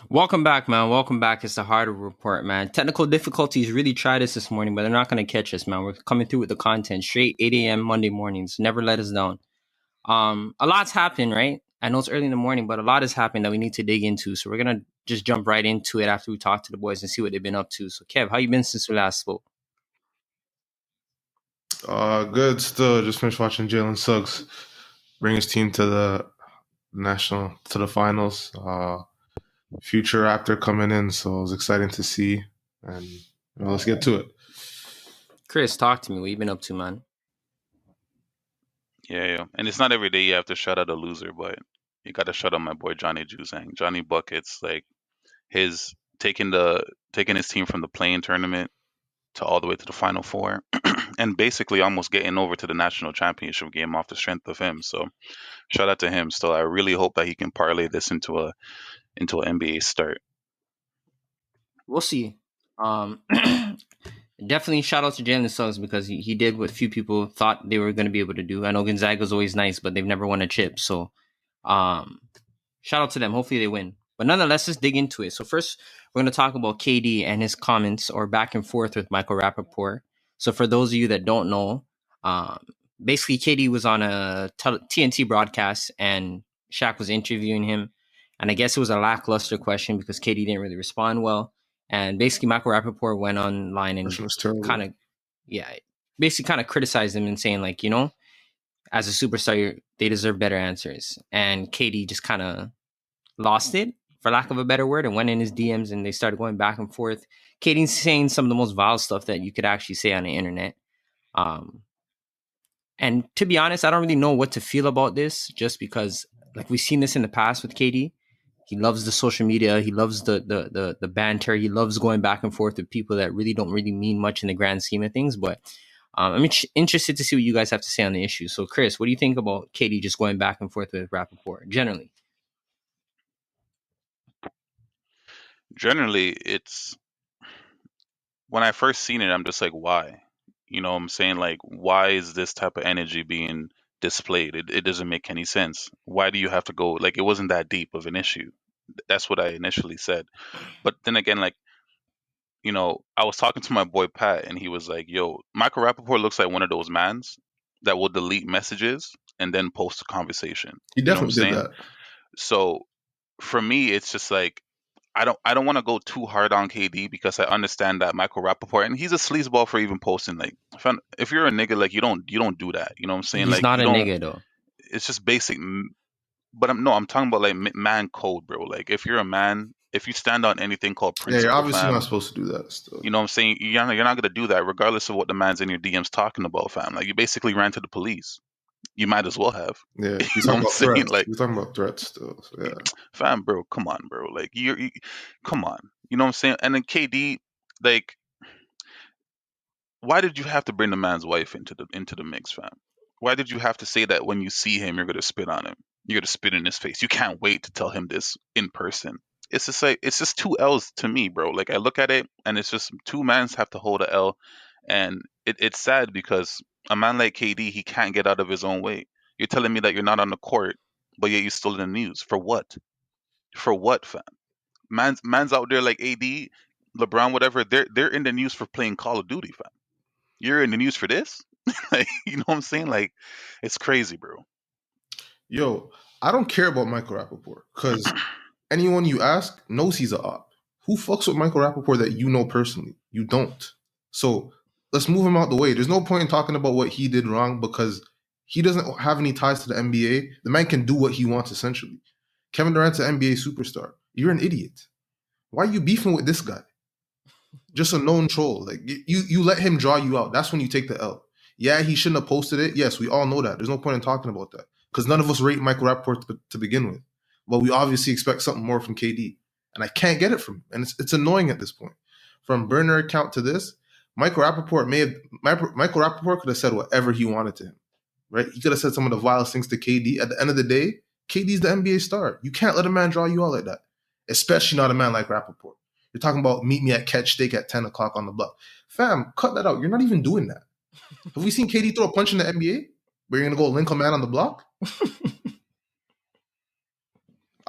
Welcome back, man. Welcome back. It's the Hardwood Report, man. Technical difficulties really tried us this morning, but they're not going to catch us, man. We're coming through with the content straight 8 a.m. Monday mornings. Never let us down. A lot's happened, right? I know it's early in the morning, but a lot has happened that we need to dig into. So we're gonna just jump right into it after we talk to the boys and see what they've been up to. So, Kev, how you been since we last spoke? Good still. Just finished watching Jalen Suggs bring his team to the finals. Future Raptor coming in, so it was exciting to see. And let's get to it. Chris, talk to me. What you been up to, man? Yeah. And it's not every day you have to shut out a loser, but you got to shut out my boy Johnny Juzang. Johnny Buckets, like his taking his team from the play-in tournament to all the way to the Final Four, and basically almost getting over to the national championship game off the strength of him. So shout out to him. Still, I really hope that he can parlay this into an NBA start. We'll see. Definitely shout out to Jalen Suggs because he did what few people thought they were going to be able to do. I know Gonzaga's always nice, but they've never won a chip. So shout out to them. Hopefully they win. But nonetheless, let's dig into it. So first, we're going to talk about KD and his comments or back and forth with Michael Rappaport. So for those of you that don't know, basically KD was on a TNT broadcast and Shaq was interviewing him. And I guess it was a lackluster question because KD didn't really respond well. And basically, Michael Rappaport went online and basically kind of criticized him and saying, like, as a superstar, they deserve better answers. And KD just kind of lost it, for lack of a better word, and went in his DMs and they started going back and forth. KD's saying some of the most vile stuff that you could actually say on the internet. And to be honest, I don't really know what to feel about this just because, like, we've seen this in the past with KD. He loves the social media. He loves the banter. He loves going back and forth with people that really don't really mean much in the grand scheme of things. But I'm interested to see what you guys have to say on the issue. So, Chris, what do you think about KD just going back and forth with Rappaport generally? Generally, it's when I first seen it, I'm just like, why? You know what I'm saying? Like, why is this type of energy being displayed? It doesn't make any sense. Why do you have to go? Like, it wasn't that deep of an issue. That's what I initially said. But then again, like, I was talking to my boy Pat, and he was like, "Yo, Michael Rappaport looks like one of those mans that will delete messages and then post a conversation." He You know what I'm definitely did saying? that. So for me, it's just like I don't want to go too hard on KD because I understand that Michael Rappaport, and he's a sleazeball for even posting, like, if you're a nigga, like, you don't do that. You know what I'm saying? He's Like, not you a don't. nigga though. It's just basic. But I'm talking about like man code, bro. Like, if you're a man, if you stand on anything called Yeah, you're principle, obviously fam, not supposed to do that still. you know what I'm saying? You're not gonna do that regardless of what the man's in your DMs talking about, fam. Like, you basically ran to the police. You might as well have. Yeah, You he's know talking what I'm about saying? threats. Like, He's talking about threats still. So yeah. fam, bro, come on, bro. Like, come on. You know what I'm saying? And then KD, like, why did you have to bring the man's wife into the mix, fam? Why did you have to say that when you see him, you're gonna spit on him? You're gonna spit in his face. You can't wait to tell him this in person. It's just like, it's just two L's to me, bro. Like, I look at it and it's just two mans have to hold a L, and it's sad because a man like KD, he can't get out of his own way. You're telling me that you're not on the court, but yet you're still in the news for what? For what, fam? Man's out there like AD, LeBron, whatever. They're in the news for playing Call of Duty, fam. You're in the news for this? Like, you know what I'm saying? Like, it's crazy, bro. Yo, I don't care about Michael Rappaport because anyone you ask knows he's a op. Who fucks with Michael Rappaport that you know personally? You don't. So let's move him out the way. There's no point in talking about what he did wrong because he doesn't have any ties to the NBA. The man can do what he wants, essentially. Kevin Durant's an NBA superstar. You're an idiot. Why are you beefing with this guy? Just a known troll. Like, you let him draw you out. That's when you take the L. Yeah, he shouldn't have posted it. Yes, we all know that. There's no point in talking about that because none of us rate Michael Rappaport to begin with. But we obviously expect something more from KD, and I can't get it from him, and it's annoying at this point. From burner account to this, Michael Rappaport could have said whatever he wanted to him, right? He could have said some of the vilest things to KD. At the end of the day, KD's the NBA star. You can't let a man draw you out like that, especially not a man like Rappaport. You're talking about meet me at Catch Steak at 10 o'clock on the block. Fam, cut that out. You're not even doing that. Have we seen KD throw a punch in the NBA? Where you're going to go link a man on the block?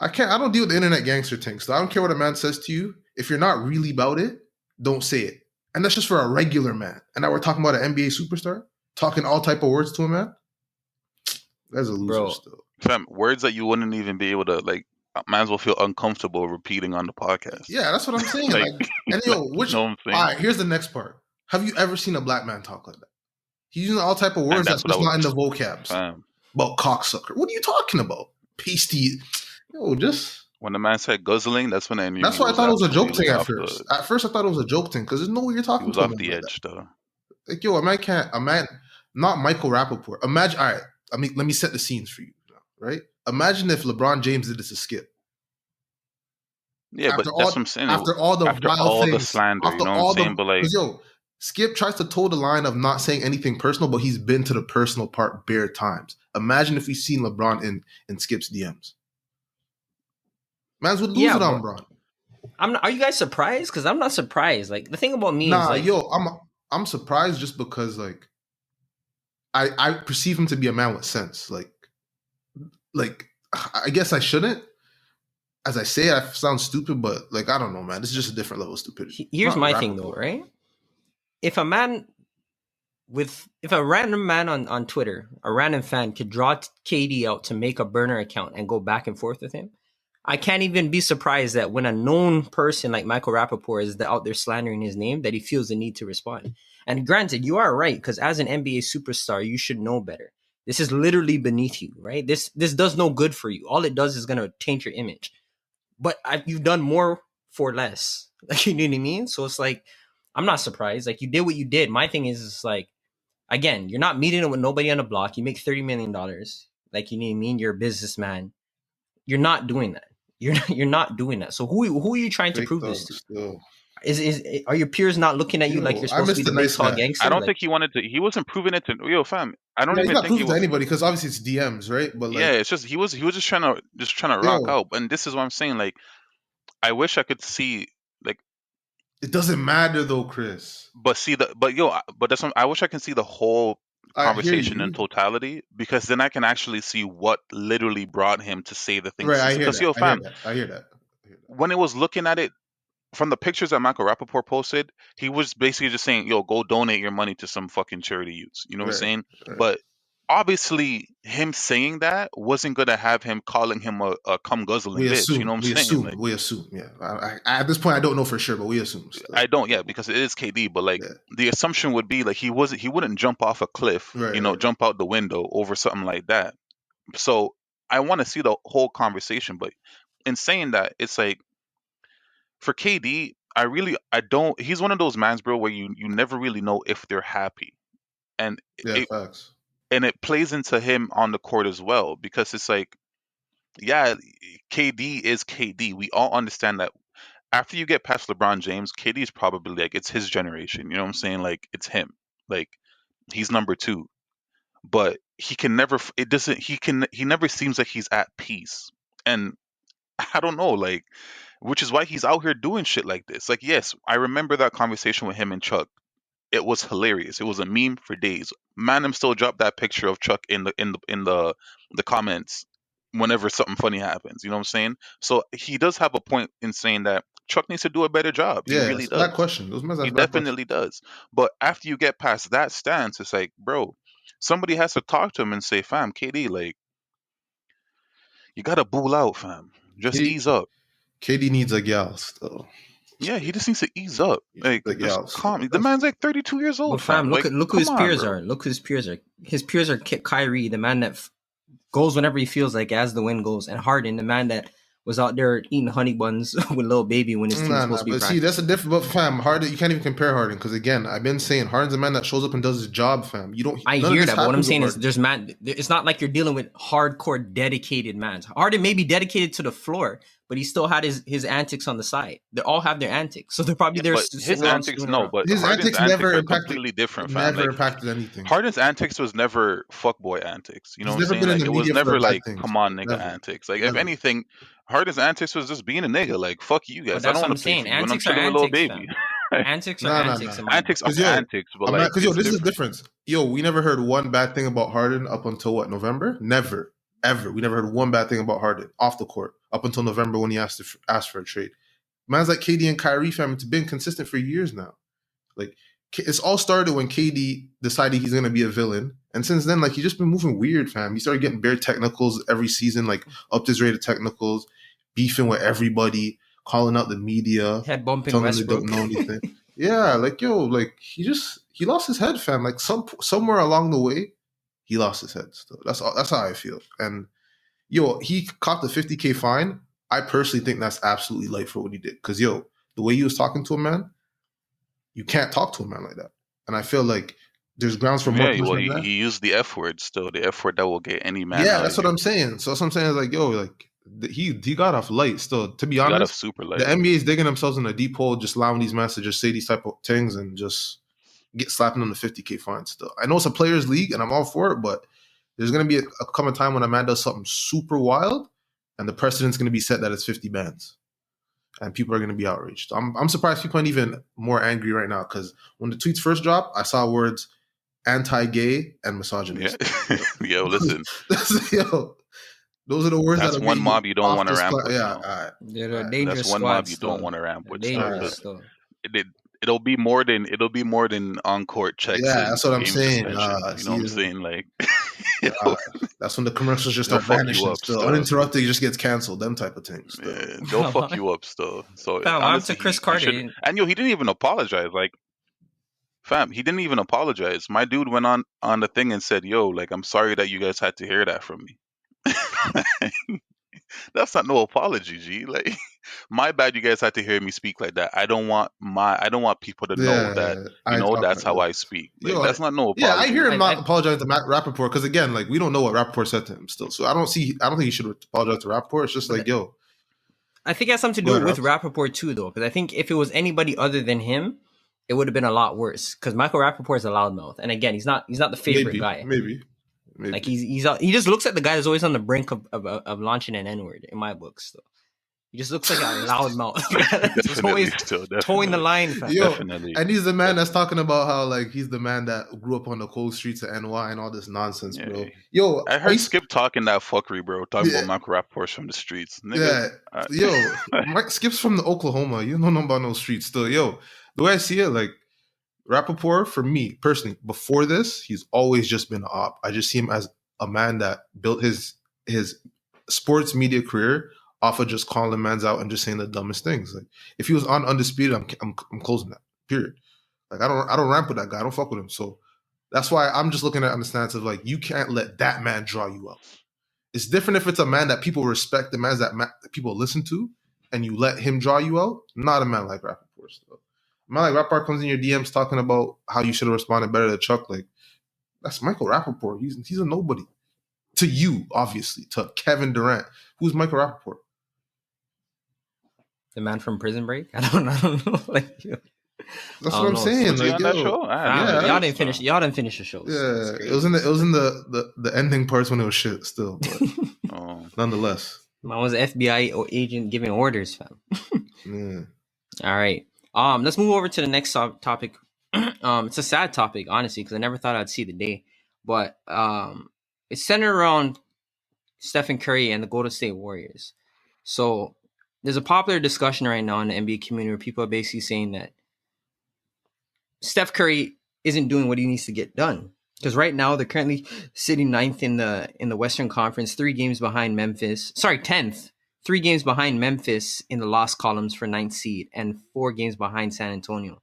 I don't deal with the internet gangster thing. So I don't care what a man says to you. If you're not really about it, don't say it. And that's just for a regular man. And now we're talking about an NBA superstar, talking all type of words to a man. That's a loser Bro. still. Fam, words that you wouldn't even be able to like. Might as well feel uncomfortable repeating on the podcast. Yeah, that's what I'm saying. Like, and you know what I'm saying? All right, here's the next part. Have you ever seen a black man talk like that? He's using all type of words that's just not in the vocabs. Fam. About cocksucker. What are you talking about? Pasty. Yo, just... When the man said guzzling, that's when I knew. That's why I thought it was a joke thing at first. At first, I thought it was a joke thing because there's no way you're talking to him. He was off the edge, though. Like, yo, a man, not Michael Rappaport. Imagine, all right, let me set the scenes for you, right? Imagine if LeBron James did this to Skip. Yeah, but that's what I'm saying. After all the the slander, you know what I'm saying? But like, yo, Skip tries to toe the line of not saying anything personal, but he's been to the personal part bare times. Imagine if we seen LeBron in Skip's DMs. Mans would lose it on LeBron. Are you guys surprised? Because I'm not surprised. Like the thing about me is like, I'm surprised just because like I perceive him to be a man with sense. Like I guess I shouldn't. As I say, I sound stupid, but like I don't know, man. This is just a different level of stupidity. Here's my thing, though, right? If a random man on Twitter, a random fan, could draw KD out to make a burner account and go back and forth with him, I can't even be surprised that when a known person like Michael Rappaport is out there slandering his name, that he feels the need to respond. And granted, you are right, because as an NBA superstar, you should know better. This is literally beneath you, right? This does no good for you. All it does is going to taint your image. But you've done more for less. Like, you know what I mean? So it's like, I'm not surprised. Like, you did what you did. My thing is, it's like, again, you're not meeting it with nobody on the block. You make $30 million. Like, you know what I mean? You're a businessman. You're not doing that. You're not doing that. So who are you trying to prove this to? Still. Are your peers not looking at you like you're supposed to be the nice tall gangster? I don't think he wanted to. He wasn't proving it to fam. I don't even think he was to anybody because obviously it's DMs, right? But like, yeah, it's just he was just trying to rock out. And this is what I'm saying. Like, I wish I could see like. It doesn't matter though, Chris. But that's what, I wish I can see the whole conversation in totality, because then I can actually see what literally brought him to say the things. Right, I hear that. When it was looking at it from the pictures that Michael Rappaport posted, he was basically just saying, yo, go donate your money to some fucking charity youths. You know what I'm saying? Right. But obviously him saying that wasn't going to have him calling him a cum guzzling bitch. You know what I'm saying? We assume, yeah. At this point, I don't know for sure, but we assume. Still. I don't, because it is KD. But like, the assumption would be like he wouldn't jump off a cliff, jump out the window over something like that. So I want to see the whole conversation. But in saying that, it's like, for KD, I don't. He's one of those mans, bro, where you never really know if they're happy, and facts. And it plays into him on the court as well, because it's like, yeah, KD is KD. We all understand that. After you get past LeBron James, KD is probably like, it's his generation. You know what I'm saying? Like, it's him. Like, he's number 2, but he can never. It doesn't. He never seems like he's at peace, and I don't know, like. Which is why he's out here doing shit like this. Like, yes, I remember that conversation with him and Chuck. It was hilarious. It was a meme for days. Manham still dropped that picture of Chuck in the comments whenever something funny happens. You know what I'm saying? So he does have a point in saying that Chuck needs to do a better job. He really does. That question. He definitely does. But after you get past that stance, it's like, bro, somebody has to talk to him and say, fam, KD, like, you gotta bull out, fam. Just ease up. KD needs a gal still. Yeah, he just needs to ease up. Like, just calm. The man's like 32 years old. Well, fam, look who his peers are. Look who his peers are. His peers are Kyrie, the man that goes whenever he feels like, as the wind goes, and Harden, the man that was out there eating honey buns with little baby when his team's supposed to be practicing. See, that's a different. But fam, Harden, you can't even compare Harden, because again, I've been saying Harden's a man that shows up and does his job, fam. You don't. I hear that, but what I'm saying is, there's man. It's not like you're dealing with hardcore dedicated mans. Harden may be dedicated to the floor, but he still had his antics on the side. They all have their antics, so they're probably there. His antics, no, but his Harden's antics never impacted. Completely different. Fam. Never impacted anything. Harden's antics was never fuckboy antics. You know what I'm saying? Like, it was never like, come on, nigga, antics. Like, if anything, Harden's antics was just being a nigga. Like, fuck you guys. I don't want to play for you. And I'm chilling with little baby. Antics are antics. Antics are antics. But like, because this is the difference. Yo, we never heard one bad thing about Harden up until what, November? Never. ever. We never heard one bad thing about Harden off the court up until November when he asked for a trade. Man's like KD and Kyrie, fam. It's been consistent for years now. Like, it's all started when KD decided he's gonna be a villain, and since then, like, he's just been moving weird, fam. He started getting bare technicals every season, like upped his rate of technicals, beefing with everybody, calling out the media, Head bumping telling them they Westbrook. don't know anything. Yeah, like, yo, like, he lost his head, fam. Like, somewhere along the way, he lost his head. Still, that's how I feel. And yo, he caught the $50K fine. I personally think that's absolutely light for what he did. Because yo, the way he was talking to a man, you can't talk to a man like that. And I feel like there's grounds for more Yeah, well, punishment than that. he used the F word still, the F word that will get any man Yeah, out that's of what here. I'm saying. So that's what I'm saying is like, yo, like he got off light still. To be He got off honest, super light. the NBA is digging themselves in a deep hole, just allowing these men to just say these type of things and just get slapping on the $50K fine still. I know it's a players' league and I'm all for it, but there's gonna be a coming time when a man does something super wild and the precedent's gonna be set that it's 50 bans. And people are going to be outraged. I'm surprised people aren't even more angry right now because when the tweets first dropped, I saw words anti-gay and misogynist. Yeah. Yo, listen. Yo, those are the words That's that one mob you don't want to ramp with. Yeah, No. all right. They're a Right. dangerous That's one squad mob you still. don't want to ramp with. Dangerous Still. still. It'll be more than on court checks. Yeah, and that's what I'm game saying. suspension. You know what I'm saying? Like, that's when the commercials just they'll start fuck you vanishing. up Still still. uninterrupted, he just gets canceled. Them type of things. Still. Yeah, they'll fuck you up still. So Fam, I'm honestly, to Chris he Carter. should. And yo, he didn't even apologize. Like, fam, he didn't even apologize. My dude went on the thing and said, "Yo, like, I'm sorry that you guys had to hear that from me." That's not no apology, G. Like, my bad, you guys had to hear me speak like that. I don't want people to know that that's how I speak. Like, Yo, that's not no apology. Yeah, I hear him not I- apologizing to Matt Rappaport because again, like we don't know what Rappaport said to him still. So I don't think he should apologize to Rappaport. It's just like, yo, I think it has something to Go do ahead, with Rappaport too, though, because I think if it was anybody other than him, it would have been a lot worse. Because Michael Rappaport is a loudmouth, and again, he's not the favorite guy. Maybe. Like he just looks at the guy that's always on the brink of launching an N-word in my books. Though he just looks like a loudmouth. He's always towing the line. Fam. Yo, Definitely. and he's the man that's talking about how like he's the man that grew up on the cold streets of NY and all this nonsense, bro. Yo, I heard Skip talking that fuckery, bro. Talking about Michael Rappaport from the streets. Nigga, Mike Skip's from the Oklahoma. You don't know about no streets still. Yo, the way I see it, like Rappaport, for me personally, before this, he's always just been an op. I just see him as a man that built his sports media career off of just calling mans out and just saying the dumbest things. Like if he was on Undisputed, I'm closing that. Period. Like I don't ramp with that guy. I don't fuck with him. So that's why I'm just looking at it on the stance of like you can't let that man draw you out. It's different if it's a man that people respect, the man that people listen to, and you let him draw you out. Not a man like Rappaport. So. A man like Rappaport comes in your DMs talking about how you should have responded better to Chuck. Like that's Michael Rappaport. He's a nobody. To you, obviously. To Kevin Durant. Who's Michael Rappaport? The man from Prison Break. I don't know. Like, that's what I'm saying. Was he on that show? Y'all didn't finish. Y'all didn't finish the show. Yeah, it was in the ending parts when it was shit. Still, but nonetheless, I was an FBI agent giving orders, fam. Yeah. All right. Let's move over to the next topic. It's a sad topic, honestly, because I never thought I'd see the day. But it's centered around Stephen Curry and the Golden State Warriors. So there's a popular discussion right now in the NBA community where people are basically saying that Steph Curry isn't doing what he needs to get done. Because right now they're currently sitting ninth in the Western Conference, 3 games behind Memphis. Sorry, 10th. 3 games behind Memphis in the loss columns for 9th seed and 4 games behind San Antonio.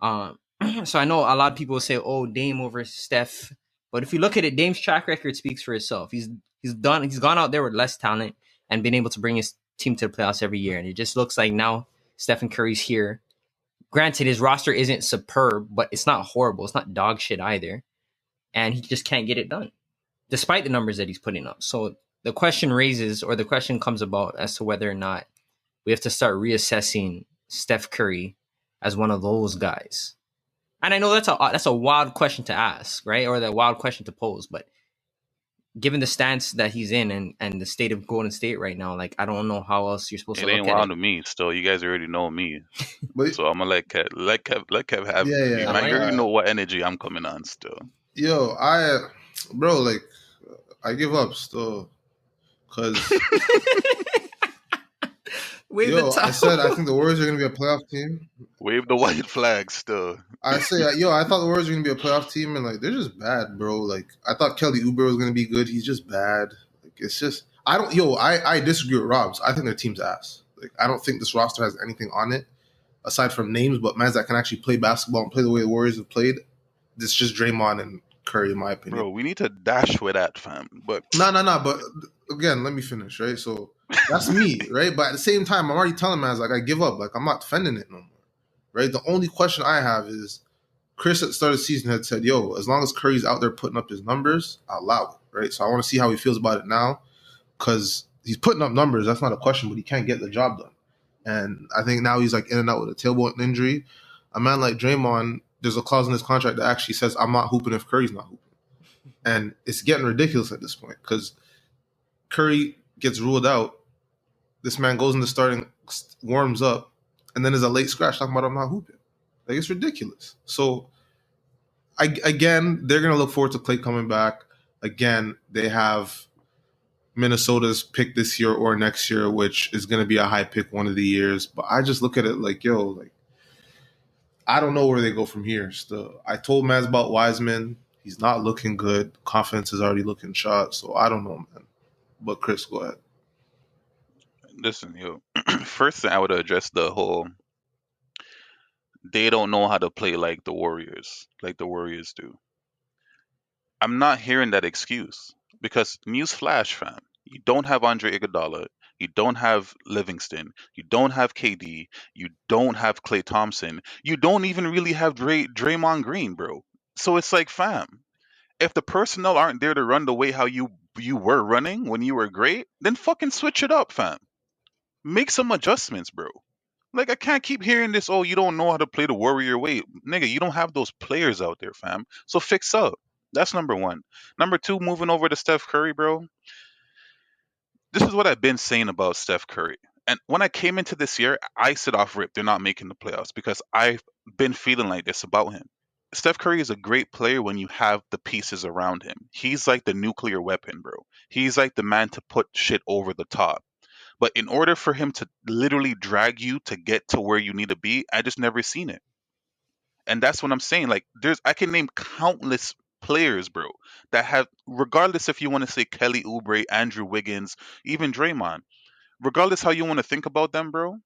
So I know a lot of people say, oh, Dame over Steph. But if you look at it, Dame's track record speaks for itself. He's gone out there with less talent and been able to bring his team to the playoffs every year. And it just looks like now Stephen Curry's here. Granted, his roster isn't superb, but it's not horrible. It's not dog shit either. And he just can't get it done, despite the numbers that he's putting up. So the question comes about as to whether or not we have to start reassessing Steph Curry as one of those guys. And I know that's a wild question to ask, right? Or the wild question to pose, but given the stance that he's in and the state of Golden State right now, like I don't know how else you're supposed to look at it. It ain't wild to me. Still, you guys already know me, so I'm gonna let Kev have. Yeah. Man, you already know what energy I'm coming on. Still, yo, I give up still. Because Wave the yo, I said I towel. think the Warriors are gonna be a playoff team. Wave the white flag still. I say, yo, I thought the Warriors were gonna be a playoff team, and like they're just bad, bro. Like I thought Kelly Oubre was gonna be good. He's just bad. Like it's just I don't. Yo, I disagree with Rob's. I think their team's ass. Like I don't think this roster has anything on it aside from names, but mans that can actually play basketball and play the way the Warriors have played. This is just Draymond and Curry, in my opinion. Bro, we need to dash with that, fam. But No. But again, let me finish, right? So that's me, right? But at the same time, I'm already telling mans like I give up. Like I'm not defending it no more, right? The only question I have is Chris at the start of the season had said, yo, as long as Curry's out there putting up his numbers, I'll allow it, right? So I want to see how he feels about it now because he's putting up numbers. That's not a question, but he can't get the job done. And I think now he's like in and out with a tailbone injury. A man like Draymond, there's a clause in his contract that actually says, I'm not hooping if Curry's not hooping. And it's getting ridiculous at this point because Curry gets ruled out. This man goes into starting, warms up, and then is a late scratch talking about I'm not hooping. Like, it's ridiculous. So, again, they're going to look forward to Clay coming back. Again, they have Minnesota's pick this year or next year, which is going to be a high pick one of the years. But I just look at it like, yo, like, I don't know where they go from here. Still, I told Maz about Wiseman. He's not looking good. Confidence is already looking shot. So I don't know, man. But Chris, go ahead. listen, yo. First thing I would address the whole they don't know how to play like the Warriors do. I'm not hearing that excuse because newsflash, fam, you don't have Andre Iguodala, you don't have Livingston, you don't have KD, you don't have Klay Thompson, you don't even really have Draymond Green, bro. So it's like, fam, if the personnel aren't there to run the way how you were running when you were great, then fucking switch it up, fam. Make some adjustments, bro. Like I can't keep hearing this. Oh, you don't know how to play the Warrior way, nigga. You don't have those players out there, fam. So fix up. That's number one. Number two, moving over to Steph Curry, bro. This is what I've been saying about Steph Curry. And when I came into this year, I said off rip, they're not making the playoffs because I've been feeling like this about him. Steph Curry is a great player when you have the pieces around him. He's like the nuclear weapon, bro. He's like the man to put shit over the top. But in order for him to literally drag you to get to where you need to be, I just never seen it. And that's what I'm saying. Like I can name countless players, bro, that have regardless if you want to say Kelly Oubre, Andrew Wiggins, even Draymond, regardless how you want to think about them, bro,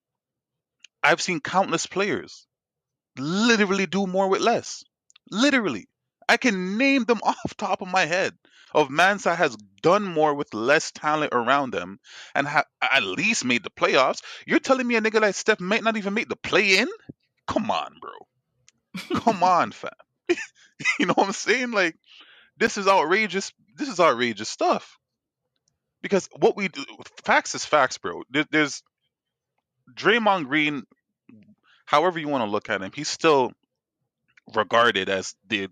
I've seen countless players literally do more with less. Literally. I can name them off top of my head of mans that has done more with less talent around them and at least made the playoffs. You're telling me a nigga like Steph might not even make the play in? Come on, bro. Come on, fam. You know what I'm saying? Like, this is outrageous. This is outrageous stuff. Because what we do, facts is facts, bro. There's Draymond Green, however you want to look at him, he's still regarded as the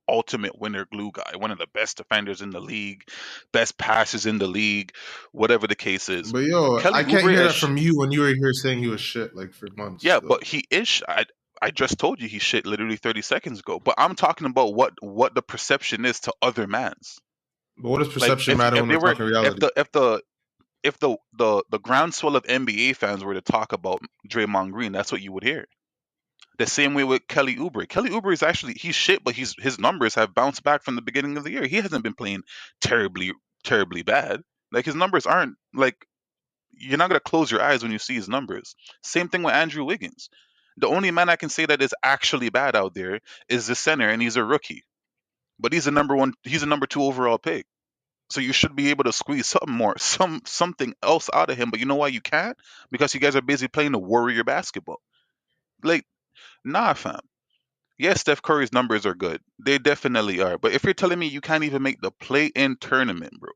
ultimate winner glue guy, one of the best defenders in the league, best passes in the league, whatever the case is. But yo, Kelly I can't Oubre hear is that from you when you were here saying he was shit like for months. yeah, Still. but he is. I just told you he shit literally 30 seconds ago. But I'm talking about what the perception is to other mans. But what does Like perception matter if when they we're were talking reality? if the groundswell of NBA fans were to talk about Draymond Green, that's what you would hear. The same way with Kelly Oubre. Kelly Oubre is actually he's shit, but his numbers have bounced back from the beginning of the year. He hasn't been playing terribly bad. Like his numbers aren't like you're not gonna close your eyes when you see his numbers. Same thing with Andrew Wiggins. The only man I can say that is actually bad out there is the center, and he's a rookie. But he's a number one. He's a number two overall pick. So you should be able to squeeze something more, something else out of him. But you know why you can't? Because you guys are busy playing the warrior basketball. Like, nah, fam. Yes, Steph Curry's numbers are good. They definitely are. But if you're telling me you can't even make the play-in tournament, bro,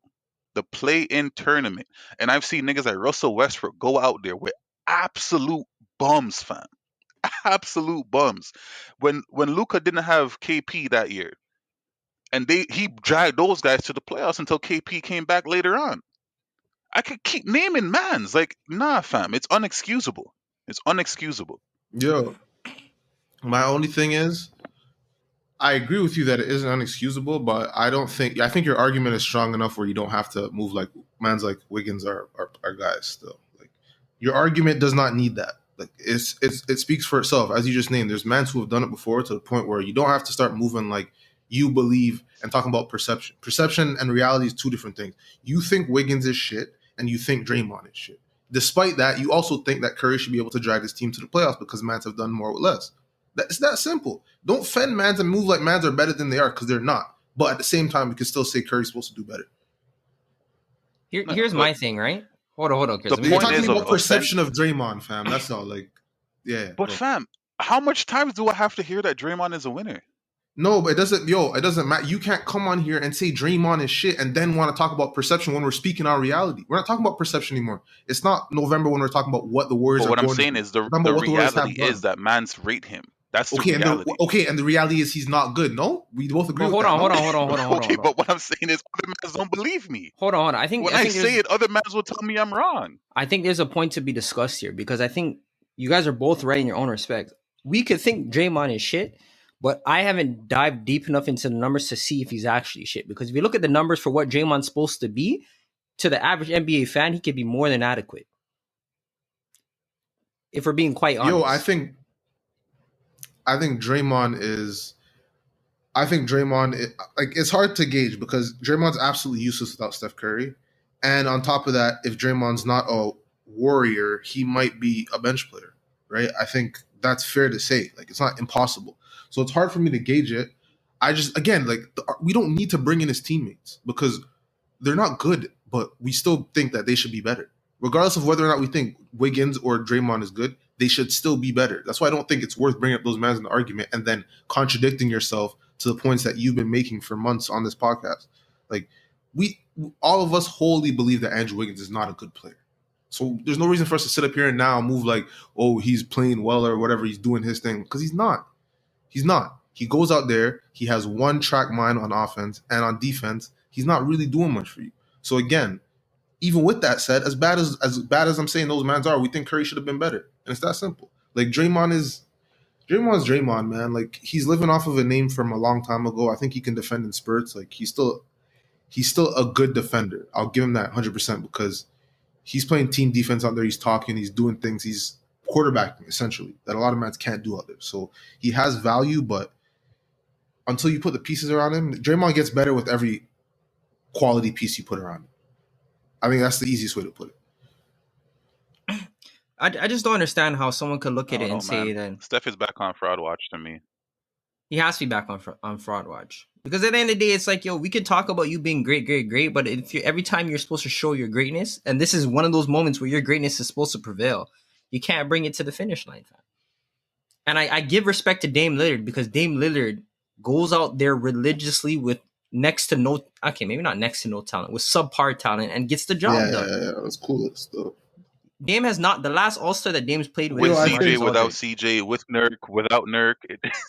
the play-in tournament, and I've seen niggas like Russell Westbrook go out there with absolute bums, fam, absolute bums. When Luca didn't have KP that year, and he dragged those guys to the playoffs until KP came back later on. I could keep naming mans like nah, fam. It's unexcusable. It's unexcusable. Yo, my only thing is I agree with you that it isn't unexcusable, but I don't think. I think your argument is strong enough where you don't have to move like man's like Wiggins are guys still. Like your argument does not need that. Like it speaks for itself, as you just named. There's mans who have done it before to the point where you don't have to start moving like you believe and talking about perception. Perception and reality is two different things. You think Wiggins is shit, and you think Draymond is shit. Despite that, you also think that Curry should be able to drag his team to the playoffs because mans have done more with less. It's that simple. Don't fend mans and move like mans are better than they are because they're not. But at the same time, we can still say Curry's supposed to do better. Here's my thing, right? Hold on, Chris. The You're point talking is about perception of Draymond, fam. That's all. Like, yeah. But fam, how much times do I have to hear that Draymond is a winner? No, but it doesn't matter. You can't come on here and say Draymond is shit and then want to talk about perception when we're speaking our reality. We're not talking about perception anymore. It's not November when we're talking about what the Warriors But are what I'm going saying to. is the Warriors have reality done. is that mans rate him. That's the Okay, reality. and the reality is he's not good. No, we both agree. But with hold that, on. Okay, but what I'm saying is other mans don't believe me. Hold on. I think When I say it, other mans will tell me I'm wrong. I think there's a point to be discussed here because I think you guys are both right in your own respect. We could think Draymond is shit, but I haven't dived deep enough into the numbers to see if he's actually shit. Because if you look at the numbers for what Draymond's supposed to be, to the average NBA fan, he could be more than adequate. If we're being quite honest. I think Draymond is. I think Draymond, it's hard to gauge because Draymond's absolutely useless without Steph Curry. And on top of that, if Draymond's not a warrior, he might be a bench player, right? I think that's fair to say. Like, it's not impossible. So it's hard for me to gauge it. I just, again, we don't need to bring in his teammates because they're not good, but we still think that they should be better. Regardless of whether or not we think Wiggins or Draymond is good, they should still be better. That's why I don't think it's worth bringing up those mans in the argument and then contradicting yourself to the points that you've been making for months on this podcast. Like, all of us wholly believe that Andrew Wiggins is not a good player. So there's no reason for us to sit up here and now move like, oh, he's playing well or whatever, he's doing his thing. Because he's not. He's not. He goes out there, he has one track mind on offense, and on defense, he's not really doing much for you. So again, even with that said, as bad as I'm saying those mans are, we think Curry should have been better. And it's that simple. Like, Draymond's Draymond, man. Like, he's living off of a name from a long time ago. I think he can defend in spurts. Like, he's still a good defender. I'll give him that 100% because he's playing team defense out there. He's talking. He's doing things. He's quarterbacking, essentially, that a lot of mans can't do out there. So he has value, but until you put the pieces around him, Draymond gets better with every quality piece you put around him. I think that's the easiest way to put it. I just don't understand how someone could look at it and say that Steph is back on fraud watch to me. He has to be back on fraud watch. Because at the end of the day, it's like, yo, we could talk about you being great, but if every time you're supposed to show your greatness, and this is one of those moments where your greatness is supposed to prevail, you can't bring it to the finish line, fam. And I give respect to Dame Lillard because Dame Lillard goes out there religiously with maybe not next to no talent, with subpar talent and gets the job done. Yeah, that's cool stuff. Dame has not, the last All-Star that Dame's played with CJ, without CJ, with Nurk, without Nurk,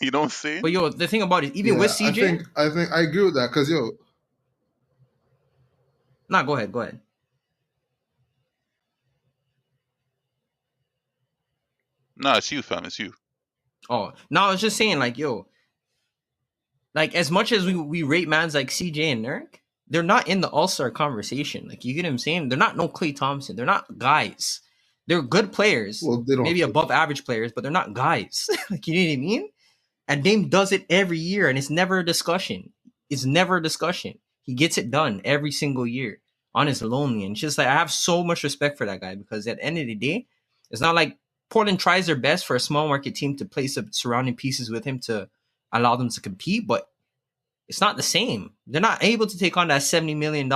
you don't see? But yo, the thing about it, even with CJ, I think I agree with that because go ahead. No, it's you, fam. It's you. Oh, no, I was just saying, like, yo, like, as much as we rate mans like CJ and Nurk, they're not in the All-Star conversation. Like, you get what I'm saying? They're not no Klay Thompson. They're not guys. They're good players, maybe above average players, but they're not guys. Like, you know what I mean? And Dame does it every year, and it's never a discussion. He gets it done every single year on his lonely. And it's just like, I have so much respect for that guy because at the end of the day, it's not like Portland tries their best for a small market team to place some surrounding pieces with him to allow them to compete, but it's not the same. They're not able to take on that $70 million,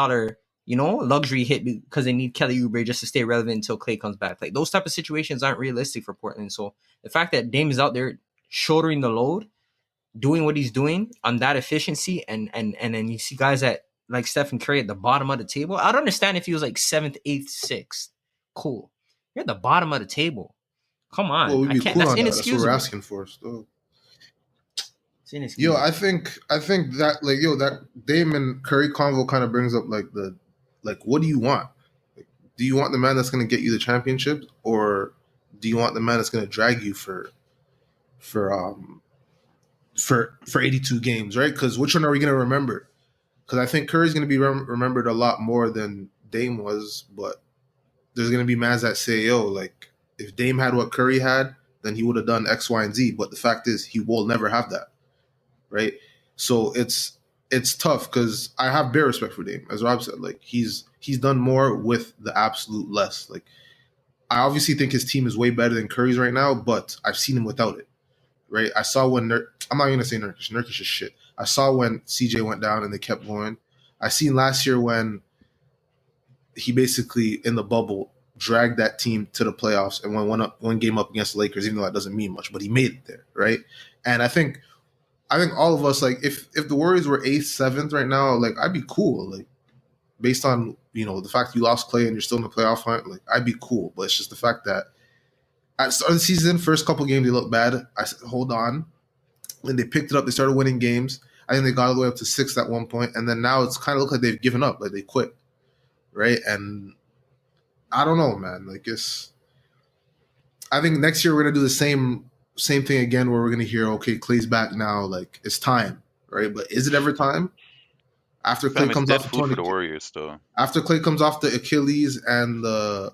luxury hit because they need Kelly Oubre just to stay relevant until Klay comes back. Like, those type of situations aren't realistic for Portland. So the fact that Dame is out there shouldering the load, doing what he's doing on that efficiency, and then you see guys at like Stephen Curry at the bottom of the table. I'd understand if he was like 7th, 8th, 6th. Cool. You're at the bottom of the table. Come on. Well, I can't. That's inexcusable. That's what we're asking for. So. It's inexcusable. I think that that Dame and Curry convo kind of brings up what do you want? Like, do you want the man that's going to get you the championship, or do you want the man that's going to drag you for for 82 games, right? Because which one are we going to remember? Because I think Curry's going to be remembered a lot more than Dame was, but there's going to be mans that say, yo, like, if Dame had what Curry had, then he would have done X, Y, and Z. But the fact is, he will never have that, right? So it's tough because I have bare respect for Dame. As Rob said, like, he's done more with the absolute less. Like, I obviously think his team is way better than Curry's right now, but I've seen him without it, right? I saw when I'm not going to say Nurkic. Nurkic is shit. I saw when CJ went down and they kept going. I seen last year when he basically in the bubble dragged that team to the playoffs and won one game up against the Lakers, even though that doesn't mean much, but he made it there, right? And I think all of us, like, if the Warriors were 8th, 7th right now, like, I'd be cool, like, based on, you know, the fact you lost Clay and you're still in the playoff hunt, like, I'd be cool. But it's just the fact that at the start of the season, first couple games they looked bad. I said, hold on. When they picked it up, they started winning games. I think they got all the way up to 6 at one point, and then now it's kind of looked like they've given up, like they quit, right? And I don't know, man. Like, I think next year we're gonna do the same thing again, where we're gonna hear, okay, Clay's back now, like, it's time, right? But is it ever time? After Clay Fam, it's comes dead off the food for torn the Warriors, though. after Clay comes off the Achilles and the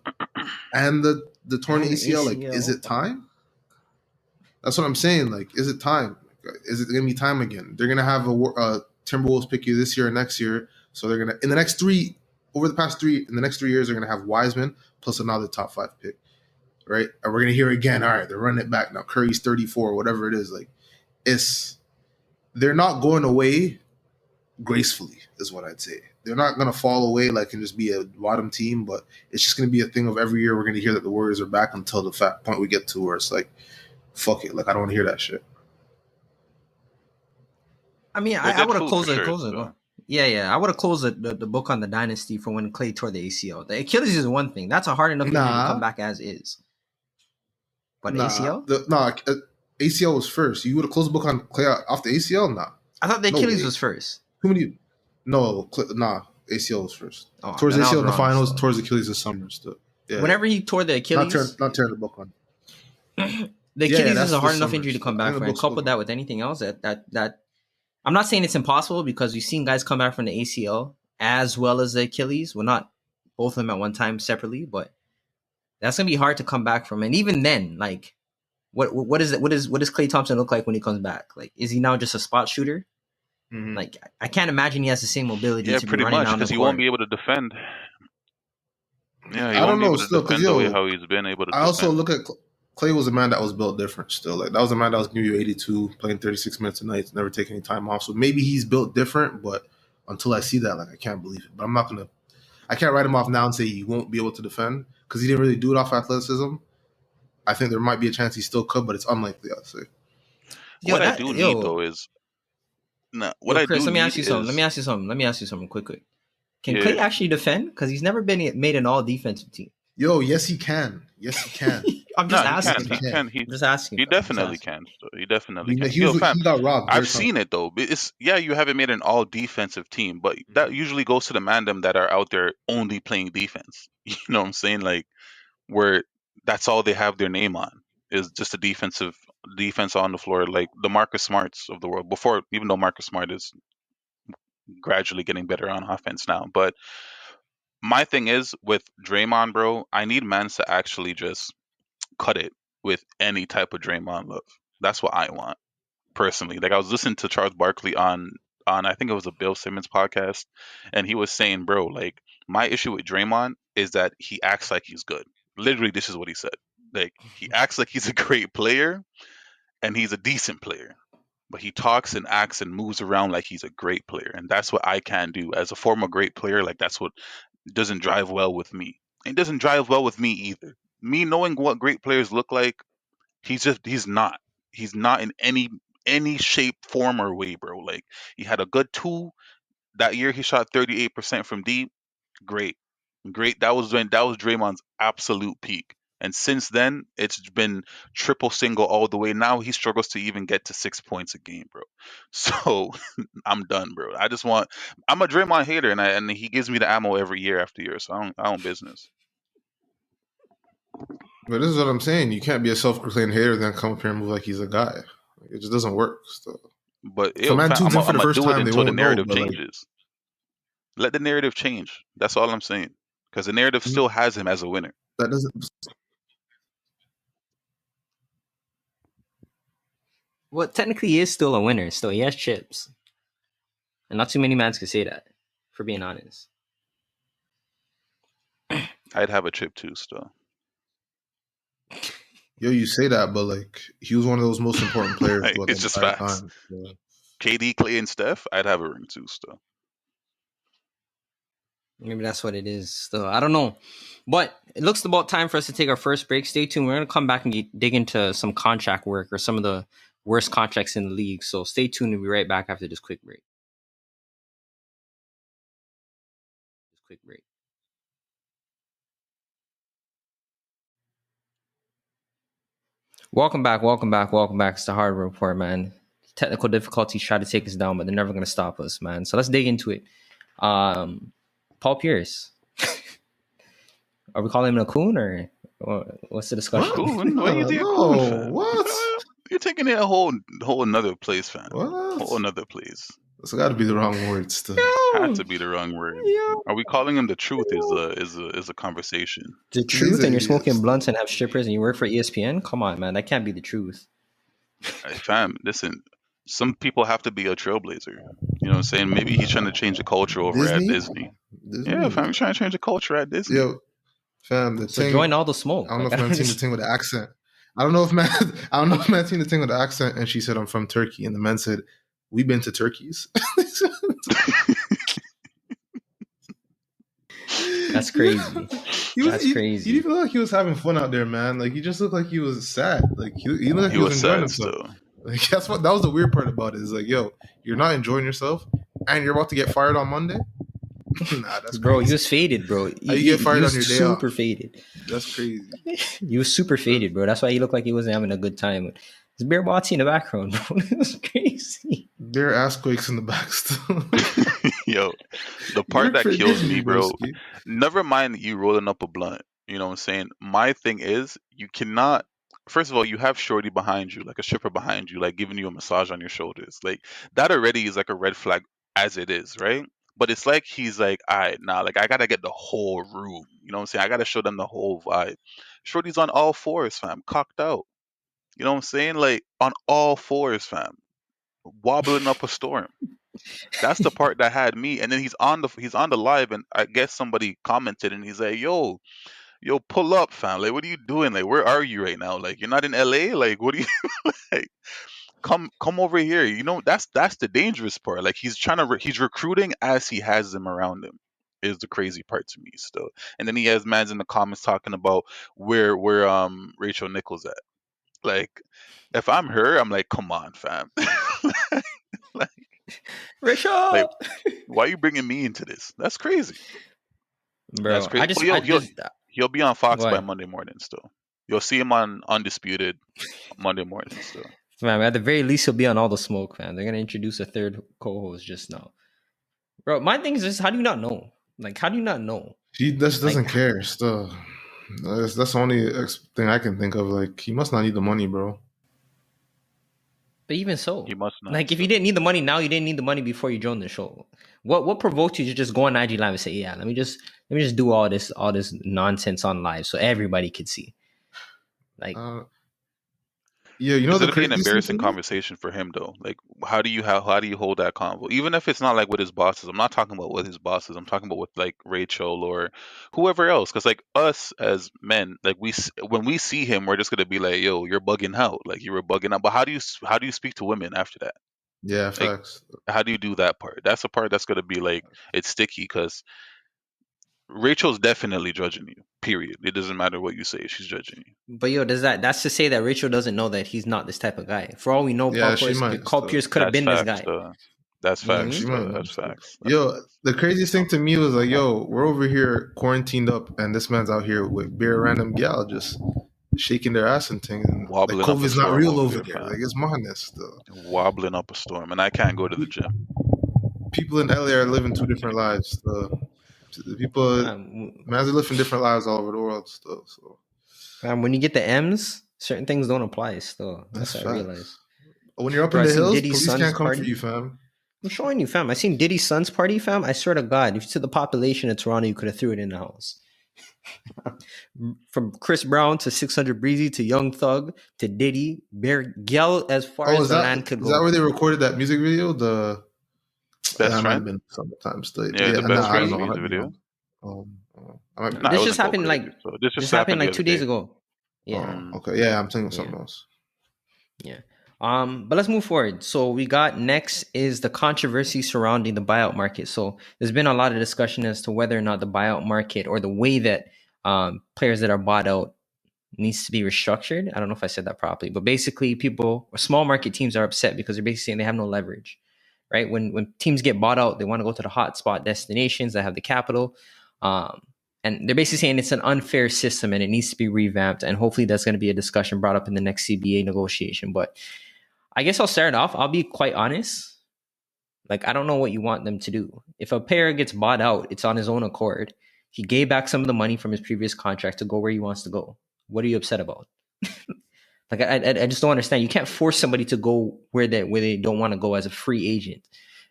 torn And the ACL, like, is it ACL. time? That's what I'm saying. Like, is it time? Is it gonna be time again? They're gonna have a Timberwolves pick you this year or next year, so they're gonna in the next 3 years they're gonna have Wiseman plus another top 5 pick, right? And we're gonna hear again. All right, they're running it back now. Curry's 34, whatever it is. Like, they're not going away gracefully, is what I'd say. They're not going to fall away like and just be a bottom team, but it's just going to be a thing of every year we're going to hear that the Warriors are back until the point we get to where it's like, fuck it. Like, I don't want to hear that shit. I mean, They're I dead would have food closed for it. sure, Closed it. so. Yeah. I would have closed the book on the dynasty for when Clay tore the ACL. The Achilles is one thing. That's a hard enough injury to come back as is. But ACL? ACL was first. You would have closed the book on Clay off the ACL? Nah. I thought the No Achilles way. was first. Too many. No, ACL was first. Oh, Towards then I was ACL in the wrong, finals, so. towards Achilles this summer. Still. Yeah. Whenever he tore the Achilles, Not tearing the book on. the Achilles is that's a hard this enough summer injury to still. come I back think the from. And book's couple still that with anything else, that I'm not saying it's impossible because we've seen guys come back from the ACL as well as the Achilles. Well, not both of them at one time separately, but that's gonna be hard to come back from. And even then, like, what is it? What does Klay Thompson look like when he comes back? Like, is he now just a spot shooter? Mm-hmm. Like, I can't imagine he has the same mobility Yeah, to be pretty running much, down the because he won't court. be able to defend. Yeah, he I won't don't be know able to still because defend the way how he's been able to I also defend. look at Clay was a man that was built different still. Like, that was a man that was giving you 82, playing 36 minutes a night, never taking any time off. So maybe he's built different, but until I see that, like, I can't believe it. But I can't write him off now and say he won't be able to defend because he didn't really do it off athleticism. I think there might be a chance he still could, but it's unlikely, I'd say. What I do need though is Chris, let me ask you something. Quick. Can Clay actually defend? Because he's never been made an all defensive team. Yo, yes he can. I'm just No, asking. he can. I'm just asking. He definitely can. He definitely can. He Yo, fam, got robbed. I've seen it though. It's you haven't made an all defensive team, but that usually goes to the mandem that are out there only playing defense. You know what I'm saying? Like, where that's all they have their name on is just a defense on the floor, like the Marcus Smarts of the world. Before, even though Marcus Smart is gradually getting better on offense now, but my thing is with Draymond, bro, I need mans to actually just cut it with any type of Draymond love. That's what I want personally. Like, I was listening to Charles Barkley on I think it was a Bill Simmons podcast, and he was saying, bro, like, my issue with Draymond is that he acts like he's good. Literally, this is what he said. Like, he acts like he's a great player and he's a decent player, but he talks and acts and moves around like he's a great player, and that's what I can do as a former great player. Like, that's what doesn't drive well with me. It doesn't drive well with me either. Me knowing what great players look like, he's not. He's not in any shape, form, or way, bro. Like, he had a good two that year. He shot 38% from deep. Great, great. That was Draymond's absolute peak. And since then, it's been triple single all the way. Now he struggles to even get to 6 points a game, bro. So I'm done, bro. I'm a Draymond hater, and he gives me the ammo every year after year. So I don't business. But this is what I'm saying. You can't be a self-proclaimed hater then come up here and move like he's a guy. It just doesn't work. So But If a man fam, tunes in for I'm the gonna first do it time, they until the won't know. narrative But like, changes. Let the narrative change. That's all I'm saying. Because the narrative still has him as a winner. that doesn't. Well, technically, he is still a winner. Still, he has chips, and not too many mans can say that. For being honest, I'd have a chip too, still. Yo, you say that, but like, he was one of those most important players throughout the It's just entire facts. time. So. KD, Clay, and Steph, I'd have a ring too, still. maybe that's what it is. Still, I don't know, but it looks about time for us to take our first break. Stay tuned. We're gonna come back and dig into some contract work or some of the worst contracts in the league. So stay tuned. We'll be right back after this quick break. Welcome back. It's the Hardwood Report, man. Technical difficulties try to take us down, but they're never going to stop us, man. So let's dig into it. Paul Pierce. Are we calling him a coon or what's the discussion? Coon? Why you think a coon, fam? What? You're taking it a whole another place, fam. What? Whole another place. That's got to be the wrong word still. Had to be the wrong word. Are we calling him the truth? Is a conversation. The truth, and you're smoking blunts and have strippers and you work for ESPN? Come on, man. That can't be the truth. Hey, fam, listen. Some people have to be a trailblazer. You know what I'm saying? Maybe he's trying to change the culture over at Disney. Yeah, fam, he's trying to change the culture at Disney. Yo, fam, the thing. Join all the smoke. I don't know if man seen the thing with the accent. I don't know if man seen the thing with the accent, and she said, "I'm from Turkey," and the man said, "We've been to Turkeys." That's crazy. That's crazy. He didn't look like he was having fun out there, man. Like he just looked like he was sad. Like he looked like he was enjoying himself. Like that was the weird part about it. Is like, yo, you're not enjoying yourself, and you're about to get fired on Monday. Nah, that's bro. crazy. You was faded, bro. You get fired on your day super off. Faded. That's crazy. You was super faded, bro. That's why he looked like he wasn't having a good time. There's beer botty in the background, bro. It was crazy. There are ass quakes in the back still. Yo, the part that kills me, bro. Never mind you rolling up a blunt. You know what I'm saying? My thing is, you cannot. First of all, you have shorty behind you, like a stripper behind you, like giving you a massage on your shoulders. Like that already is like a red flag as it is, right? But it's like he's like, all right, nah, like I gotta get the whole room. You know what I'm saying? I gotta show them the whole vibe. Shorty's on all fours, fam, cocked out. You know what I'm saying? Like on all fours, fam, wobbling up a storm. That's the part that had me. And then he's on the live, and I guess somebody commented, and he's like, "Yo, pull up, fam. Like, what are you doing? Like, where are you right now? Like, you're not in LA. Like, what are you like? Come over here. You know, that's the dangerous part. Like, he's recruiting as he has them around him. Is the crazy part to me still. And then he has mans in the comments talking about where Rachel Nichols at. Like, if I'm her, I'm like, come on, fam. like, Rachel, like, why are you bringing me into this? That's crazy, bro. That's crazy. He'll be on Fox by Monday morning still. You'll see him on Undisputed Monday morning still. Man, at the very least, he'll be on All the Smoke, man. They're gonna introduce a third co-host just now, bro. My thing is just, how do you not know? Like, how do you not know? He just doesn't care still. That's the only thing I can think of. Like, he must not need the money, bro. But even so, he must not. Like, if you didn't need the money now, you didn't need the money before you joined the show. What provoked you to just go on IG Live and say, "Yeah, let me just do all this nonsense on live so everybody could see"? Like, yeah, you know, it'd be an embarrassing conversation for him though. Like, how do you hold that convo? Even if it's not like with his bosses. I'm not talking about with his bosses. I'm talking about with like Rachel or whoever else. Because like us as men, like when we see him, we're just gonna be like, "Yo, you're bugging out. Like you were bugging out." But how do you speak to women after that? Yeah, like, facts. How do you do that part? That's the part that's gonna be like, it's sticky because Rachel's definitely judging you. Period. It doesn't matter what you say; she's judging you. But yo, that's to say that Rachel doesn't know that he's not this type of guy. For all we know, Paul Pierce could have been this guy. That's facts. Mm-hmm. That's facts. Yo, the craziest thing to me was like, yo, we're over here quarantined up, and this man's out here with bare random gal just shaking their ass and thing. And wobbling like, COVID's not real over there. Like, it's madness still. Wobbling up a storm, and I can't go to the gym. People in LA are living two different lives. The people, man's are living different lives all over the world still. So, when you get the M's, certain things don't apply still. That's what I realize. When you're up Bro, in I the seen hills, Diddy's police son's can't come for party. you, fam. I'm showing you, fam. I seen Diddy's son's party, fam. I swear to God, if you took the population of Toronto, you could have threw it in the house. From Chris Brown to 600 Breezy to Young Thug to Diddy, Bear Gel as far Oh, as the land could is that go. where they recorded that music video? Best That might have friend. been sometimes. Yeah, the Nah, best I don't friends know. I music might be video. wrong. I might be Nah, it wrong. This just wasn't go happened crazy. like So this just happened the other 2 days day. ago. Yeah. Oh, Mm. okay. Yeah, I'm thinking of Yeah. something else. Yeah. But let's move forward. So we got next is the controversy surrounding the buyout market. So there's been a lot of discussion as to whether or not the buyout market or the way that players that are bought out needs to be restructured. I don't know if I said that properly, but basically people or small market teams are upset because they're basically saying they have no leverage. Right? When teams get bought out, they want to go to the hotspot destinations that have the capital. And they're basically saying it's an unfair system and it needs to be revamped. And hopefully that's going to be a discussion brought up in the next CBA negotiation. But I guess I'll start off. I'll be quite honest. Like, I don't know what you want them to do. If a player gets bought out, it's on his own accord. He gave back some of the money from his previous contract to go where he wants to go. What are you upset about? Like, I just don't understand. You can't force somebody to go where they don't want to go as a free agent,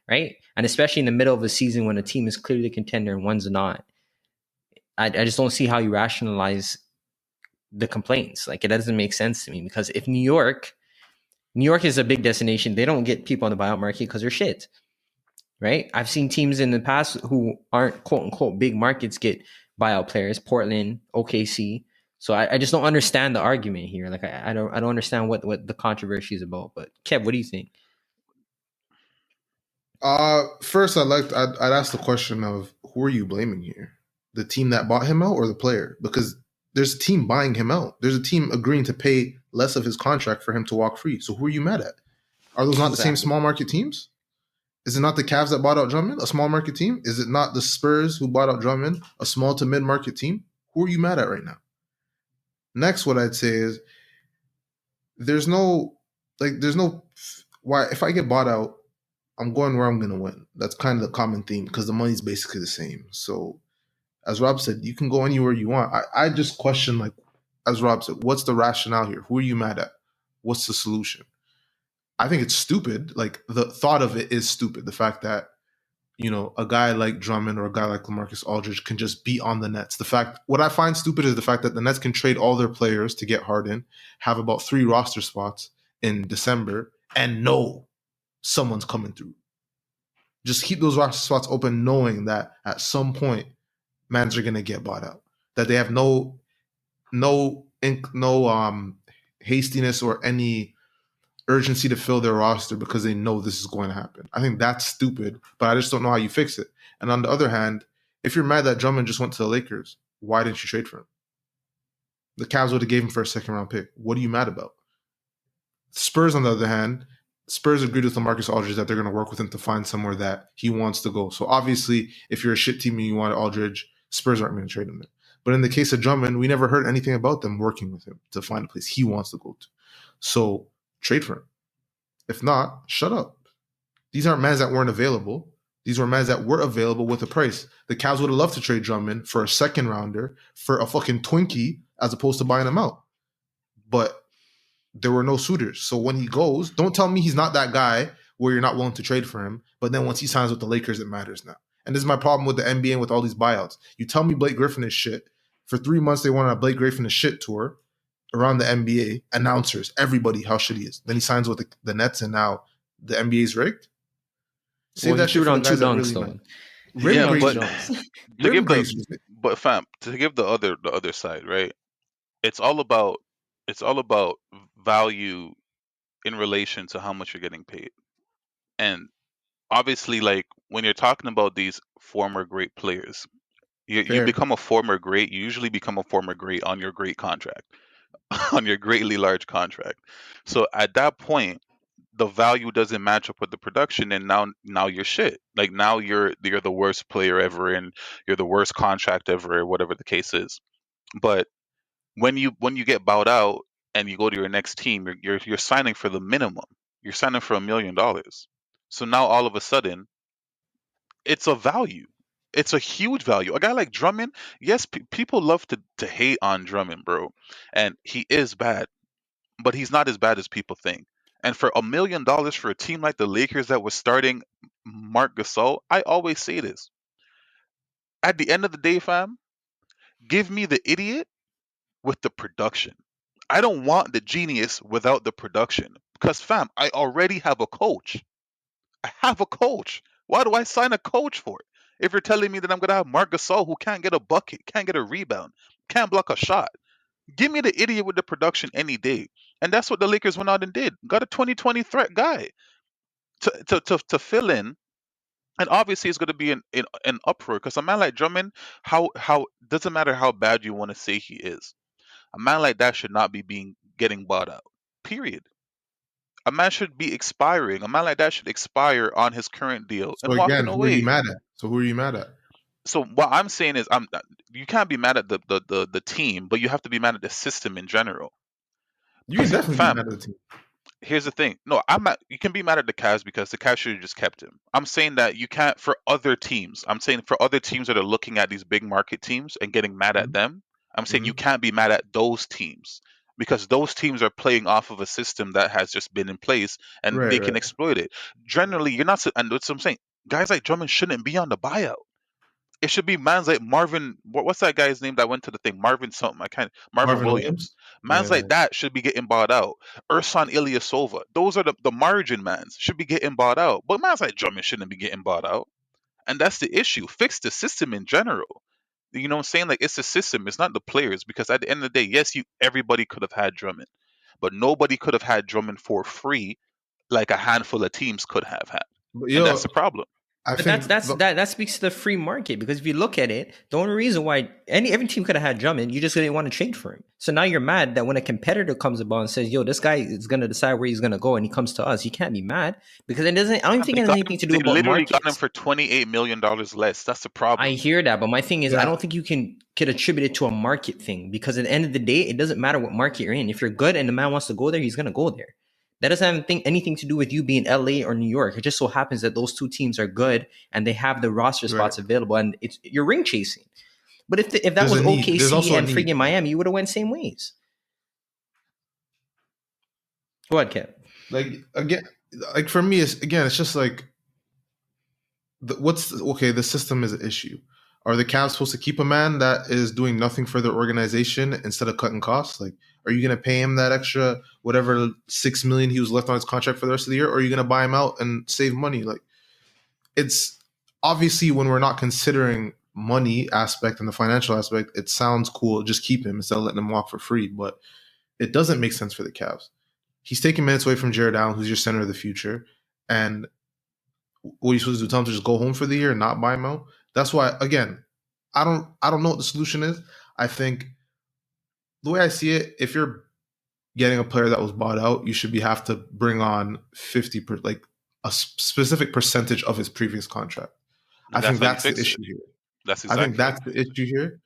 right? And especially in the middle of a season when a team is clearly a contender and one's not. I just don't see how you rationalize the complaints. Like, it doesn't make sense to me because if New York is a big destination, they don't get people on the buyout market because they're shit, right? I've seen teams in the past who aren't quote unquote big markets get buyout players, Portland, OKC. So I just don't understand the argument here. Like I don't understand what the controversy is about. But Kev, what do you think? First, I'd ask the question of who are you blaming here? The team that bought him out or the player? Because there's a team buying him out. There's a team agreeing to pay less of his contract for him to walk free. So who are you mad at? Are those not the same small market teams? Is it not the Cavs that bought out Drummond, a small market team? Is it not the Spurs who bought out Drummond, a small to mid market team? Who are you mad at right now? Next, what I'd say is there's no why if I get bought out, I'm going where I'm going to win. That's kind of the common theme because the money's basically the same. So, as Rob said, you can go anywhere you want. I just question, like, as Rob said, what's the rationale here? Who are you mad at? What's the solution? I think it's stupid. Like, the thought of it is stupid. The fact that, a guy like Drummond or a guy like LaMarcus Aldridge can just be on the Nets. What I find stupid is the fact that the Nets can trade all their players to get Harden, have about 3 roster spots in December, and know someone's coming through. Just keep those roster spots open, knowing that at some point, mans are gonna get bought out. That they have no hastiness or any urgency to fill their roster because they know this is going to happen. I think that's stupid, but I just don't know how you fix it. And on the other hand, if you're mad that Drummond just went to the Lakers, why didn't you trade for him? The Cavs would have gave him for a second-round pick. What are you mad about? Spurs, on the other hand, Spurs agreed with LaMarcus Aldridge that they're going to work with him to find somewhere that he wants to go. So obviously, if you're a shit team and you want Aldridge, Spurs aren't going to trade him there. But in the case of Drummond, we never heard anything about them working with him to find a place he wants to go to. So trade for him. If not, shut up. These aren't mans that weren't available. These were mans that were available with a price. The Cavs would have loved to trade Drummond for a second rounder, for a fucking Twinkie, as opposed to buying him out. But there were no suitors. So when he goes, don't tell me he's not that guy where you're not willing to trade for him. But then once he signs with the Lakers, it matters now. And this is my problem with the NBA and with all these buyouts. You tell me Blake Griffin is shit. For 3 months, they went on a Blake Griffin is shit tour around the NBA. Announcers, everybody, how shit he is. Then he signs with the Nets, and now the NBA is rigged. Save that shit on 2 dunks, though. Yeah, but to give the other side, right? It's all about value in relation to how much you're getting paid. And obviously, like, when you're talking about these former great players, you become a former great. You usually become a former great on your great contract, on your greatly large contract. So at that point, the value doesn't match up with the production, and now you're shit. Like, now you're the worst player ever, and you're the worst contract ever, or whatever the case is. But when you get bowed out and you go to your next team, you're signing for the minimum. You're signing for $1 million. So now all of a sudden, it's a value. It's a huge value. A guy like Drummond, yes, people love to hate on Drummond, bro, and he is bad, but he's not as bad as people think. And for $1 million for a team like the Lakers that was starting Marc Gasol, I always say this. At the end of the day, fam, give me the idiot with the production. I don't want the genius without the production. Because, fam, I already have a coach. I have a coach. Why do I sign a coach for it? If you're telling me that I'm going to have Marc Gasol who can't get a bucket, can't get a rebound, can't block a shot, give me the idiot with the production any day. And that's what the Lakers went out and did. Got a 2020 threat guy to fill in. And obviously, it's going to be an uproar because a man like Drummond, how doesn't matter how bad you want to say he is, a man like that should not be getting bought out. Period. A man should be expiring. A man like that should expire on his current deal So and walking again, who are you away. mad at? So who are you mad at? So what I'm saying is, you can't be mad at the team, but you have to be mad at the system in general. You can Because definitely be fam, mad at the team. here's the thing. No, I'm not. You can be mad at the Cavs because the Cavs should have just kept him. I'm saying that you can't for other teams. I'm saying for other teams that are looking at these big market teams and getting mad at them. I'm saying you Mm-hmm. can't be mad at those teams because those teams are playing off of a system that has just been in place and Right, they can right. exploit it. Generally, you're not. And that's what I'm saying. Guys like Drummond shouldn't be on the buyout. It should be mans like Marvin. What's that guy's name that went to the thing? Marvin something. I can't. Marvin Marvin Williams. Williams? Mans Yeah. like that should be getting bought out. Ursan Ilyasova. Those are the margin mans should be getting bought out. But mans like Drummond shouldn't be getting bought out. And that's the issue. Fix the system in general. You know what I'm saying? Like it's the system. It's not the players. Because at the end of the day, yes, everybody could have had Drummond, but nobody could have had Drummond for free like a handful of teams could have had. But And that's yo, the problem. I But think that speaks to the free market, because if you look at it, the only reason why every team could have had Drummond, you just didn't want to trade for him. So now you're mad that when a competitor comes about and says, "Yo, this guy is going to decide where he's going to go," and he comes to us, you can't be mad because it doesn't. I don't think it has anything to do They about literally got him markets. for $28 million less. That's the problem. I hear that, but my thing is, I yeah, don't think you can attribute it to a market thing, because at the end of the day, it doesn't matter what market you're in. If you're good and the man wants to go there, he's going to go there. That doesn't have anything to do with you being LA or New York. It just so happens that those two teams are good and they have the roster right. spots available, and you're ring chasing. But if that There's was a need. There's OKC also a and need. freaking Miami, you would have went same ways. Go ahead, Kev. Like for me, it's just like the system is an issue. Are the Cavs supposed to keep a man that is doing nothing for their organization instead of cutting costs? Like, are you going to pay him that extra whatever $6 million he was left on his contract for the rest of the year, or are you going to buy him out and save money? Like, it's obviously when we're not considering money aspect and the financial aspect, it sounds cool. Just keep him instead of letting him walk for free, but it doesn't make sense for the Cavs. He's taking minutes away from Jared Allen, who's your center of the future, and what are you supposed to do? Tell him to just go home for the year and not buy him out? That's why, again, I don't know what the solution is. I think the way I see it, if you're getting a player that was bought out, you should have to bring on 50%, like a specific percentage of his previous contract. I That's think how you that's the fix it. issue here. That's I think exactly that's the issue here.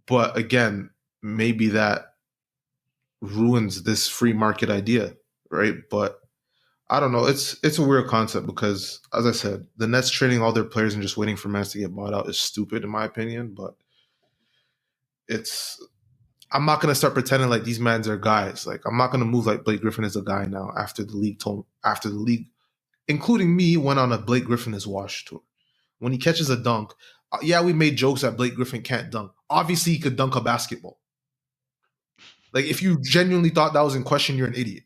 But again, maybe that ruins this free market idea, right? But I don't know. It's a weird concept because, as I said, the Nets trading all their players and just waiting for Mans to get bought out is stupid in my opinion. But I'm not gonna start pretending like these mans are guys. Like I'm not gonna move like Blake Griffin is a guy now after the league, including me, went on a Blake Griffin is washed tour. When he catches a dunk, yeah, we made jokes that Blake Griffin can't dunk. Obviously, he could dunk a basketball. Like if you genuinely thought that was in question, you're an idiot.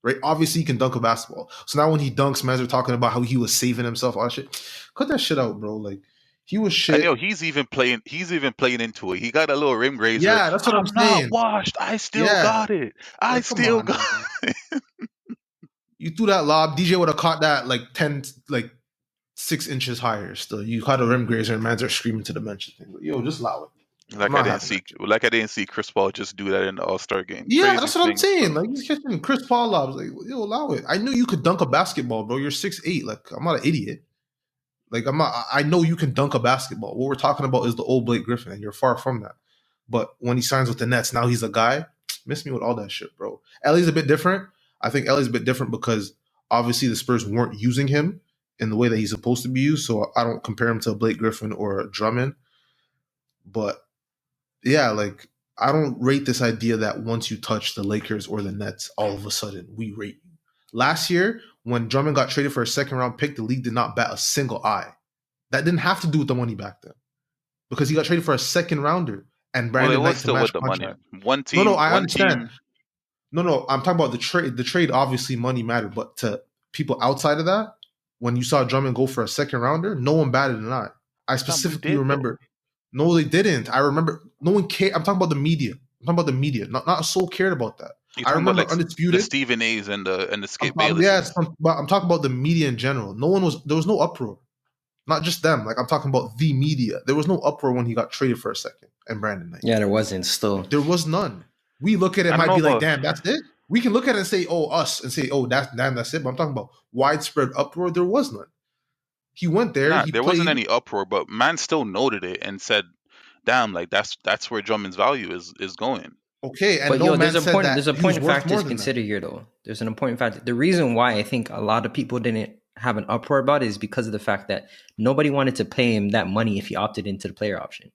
Right? Obviously, he can dunk a basketball. So now when he dunks, mans are talking about how he was saving himself, all that shit. Cut that shit out, bro. Like he was And shit. he's even playing into it. He got a little rim grazer. Yeah, that's what I'm I'm not saying. washed. I still Yeah. got it. I Like, come still on, got man. it. You threw that lob. DJ would have caught that like 6 inches higher still. You caught a rim grazer and mans are screaming to the bench. Yo, just allow it. I'm Like I not didn't having see that shit. like I didn't see Chris Paul just do that in the All-Star game. Yeah, Crazy that's what I'm things, saying. bro. Like he's catching Chris Paul lobs. Like, yo, allow it. I knew you could dunk a basketball, bro. You're 6'8". Like, I'm not an idiot. Like I'm not. I know you can dunk a basketball. What we're talking about is the old Blake Griffin, and you're far from that. But when he signs with the Nets, now he's a guy. Miss me with all that shit, bro. Ellie's a bit different. I think Ellie's a bit different because obviously the Spurs weren't using him in the way that he's supposed to be used. So I don't compare him to Blake Griffin or Drummond. But yeah, like I don't rate this idea that once you touch the Lakers or the Nets, all of a sudden we rate you. Last year, when Drummond got traded for a second round pick, the league did not bat a single eye. That didn't have to do with the money back then because he got traded for a second rounder and Well, it Brandon was Knight to still match with the money. contract. One No, no, team, I one understand. team. No, I'm talking about the trade. The trade, obviously, money mattered, but to people outside of that, when you saw Drummond go for a second rounder, no one batted an eye. I Fam, we specifically did though. remember. No, they didn't. I remember no one cared. I'm talking about the media. I'm talking about the media. Not a soul cared about that. You're I talking about remember like the undisputed. Stephen A's and the Skip Yes, Baylesses. but I'm talking about the media in general. No one was. There was no uproar. Not just them. Like I'm talking about the media. There was no uproar when he got traded for a second and Brandon Knight. Yeah, there wasn't still. There was none. We look at it, I don't might know be like, about. damn, that's it. We can look at it and say, oh, us, and say, oh, that's it. But I'm talking about widespread uproar. There was none. He went there, Nah, he there wasn't played. any uproar, but man still noted it and said, "Damn, like that's where Drummond's value is going." Okay, and But no yo, man said that there's a he point was of worth factor more to than that. consider here though. There's an important factor. The reason why I think a lot of people didn't have an uproar about it is because of the fact that nobody wanted to pay him that money if he opted into the player option.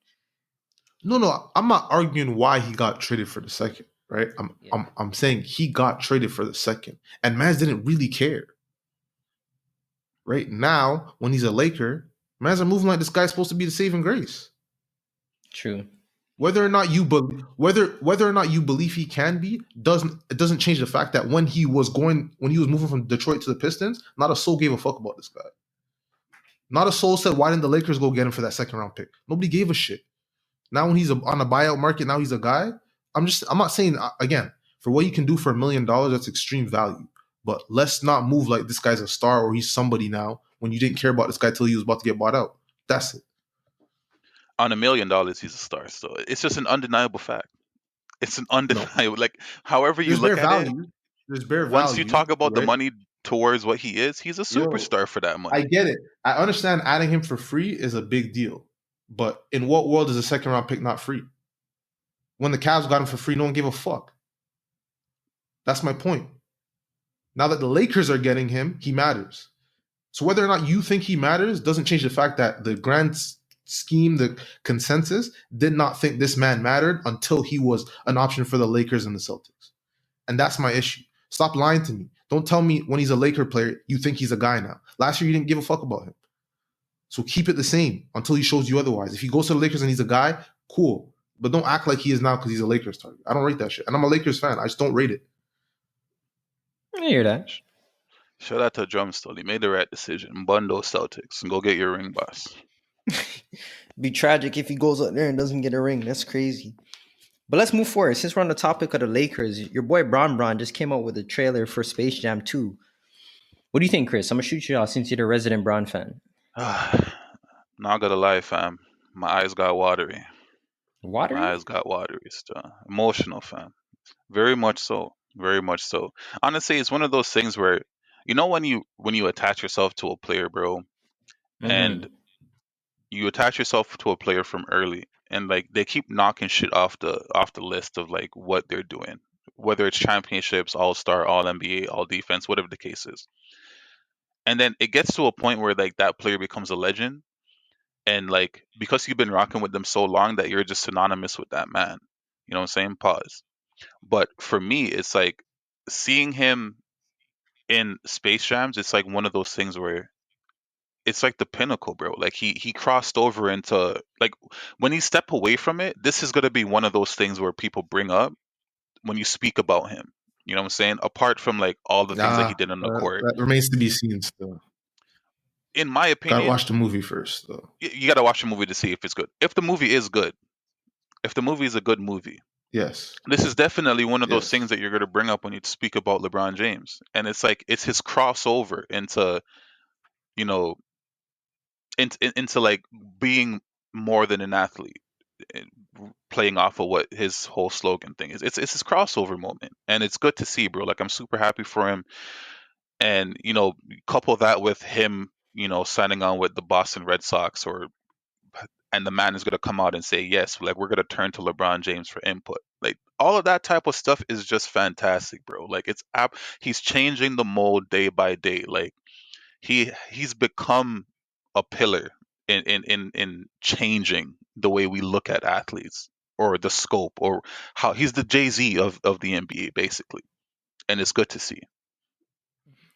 No, I'm not arguing why he got traded for the second, right? Yeah. I'm saying he got traded for the second, and Mans didn't really care. Right now, when he's a Laker, Mans are moving like this guy's supposed to be the saving grace. True. Whether or not you whether or not you believe he can be doesn't change the fact that when he was moving from Detroit to the Pistons, not a soul gave a fuck about this guy. Not a soul said, why didn't the Lakers go get him for that second round pick? Nobody gave a shit. Now when he's on a buyout market, now he's a guy. I'm not saying, again, for what you can do for $1 million, that's extreme value. But let's not move like this guy's a star or he's somebody now when you didn't care about this guy till he was about to get bought out. That's it. On $1 million, he's a star. So it's just an undeniable fact. It's an No, undeniable. Like however you there's bare look at it, value. There's bare once you value, talk about the right? money towards what he is, he's a Yo, superstar for that I money. get it. I understand adding him for free is a big deal. But in what world is a second round pick not free? When the Cavs got him for free, no one gave a fuck. That's my point. Now that the Lakers are getting him, he matters. So whether or not you think he matters doesn't change the fact that the grand scheme, the consensus, did not think this man mattered until he was an option for the Lakers and the Celtics. And that's my issue. Stop lying to me. Don't tell me when he's a Laker player, you think he's a guy now. Last year, you didn't give a fuck about him. So keep it the same until he shows you otherwise. If he goes to the Lakers and he's a guy, cool. But don't act like he is now because he's a Lakers target. I don't rate that shit. And I'm a Lakers fan. I just don't rate it. I hear that. Shout out to Drumstill. He made the right decision. Bundle Celtics and go get your ring, boss. Be tragic if he goes up there and doesn't get a ring. That's crazy. But let's move forward. Since we're on the topic of the Lakers, your boy Bron just came out with a trailer for Space Jam 2. What do you think, Chris? I'm gonna shoot you out since you're the resident Bron fan. Not gonna lie, fam. My eyes got watery. Water? My eyes got watery still. Emotional, fam. Very much so. Very much so. Honestly, it's one of those things where when you attach yourself to a player, bro, and you attach yourself to a player from early, and like they keep knocking shit off the list of like what they're doing, whether it's championships, all star, all NBA, all defense, whatever the case is. And then it gets to a point where like that player becomes a legend, and like because you've been rocking with them so long that you're just synonymous with that man. You know what I'm saying? Pause. But for me, it's like seeing him in Space Jams. It's like one of those things where it's like the pinnacle, bro. Like he crossed over into like when he step away from it, this is gonna be one of those things where people bring up when you speak about him. You know what I'm saying? Apart from like all the things that he did on the court. That remains to be seen still. In my Gotta opinion, watch the movie first, though. you gotta watch the movie to see if it's good. If the movie is good, if the movie is a good movie, Yes. this is definitely one of those Yes. things that you're gonna bring up when you speak about LeBron James. And it's like it's his crossover into, you know, into like being more than an athlete, eh, playing off of what his whole slogan thing is. It's his crossover moment, and it's good to see, bro. Like I'm super happy for him, and couple that with him, signing on with the Boston Red Sox, and the man is gonna come out and say yes, like we're gonna turn to LeBron James for input. Like all of that type of stuff is just fantastic, bro. Like he's changing the mold day by day. Like he's become a pillar in changing the way we look at athletes. or the scope, or how he's the Jay-Z of the NBA basically, and it's good to see.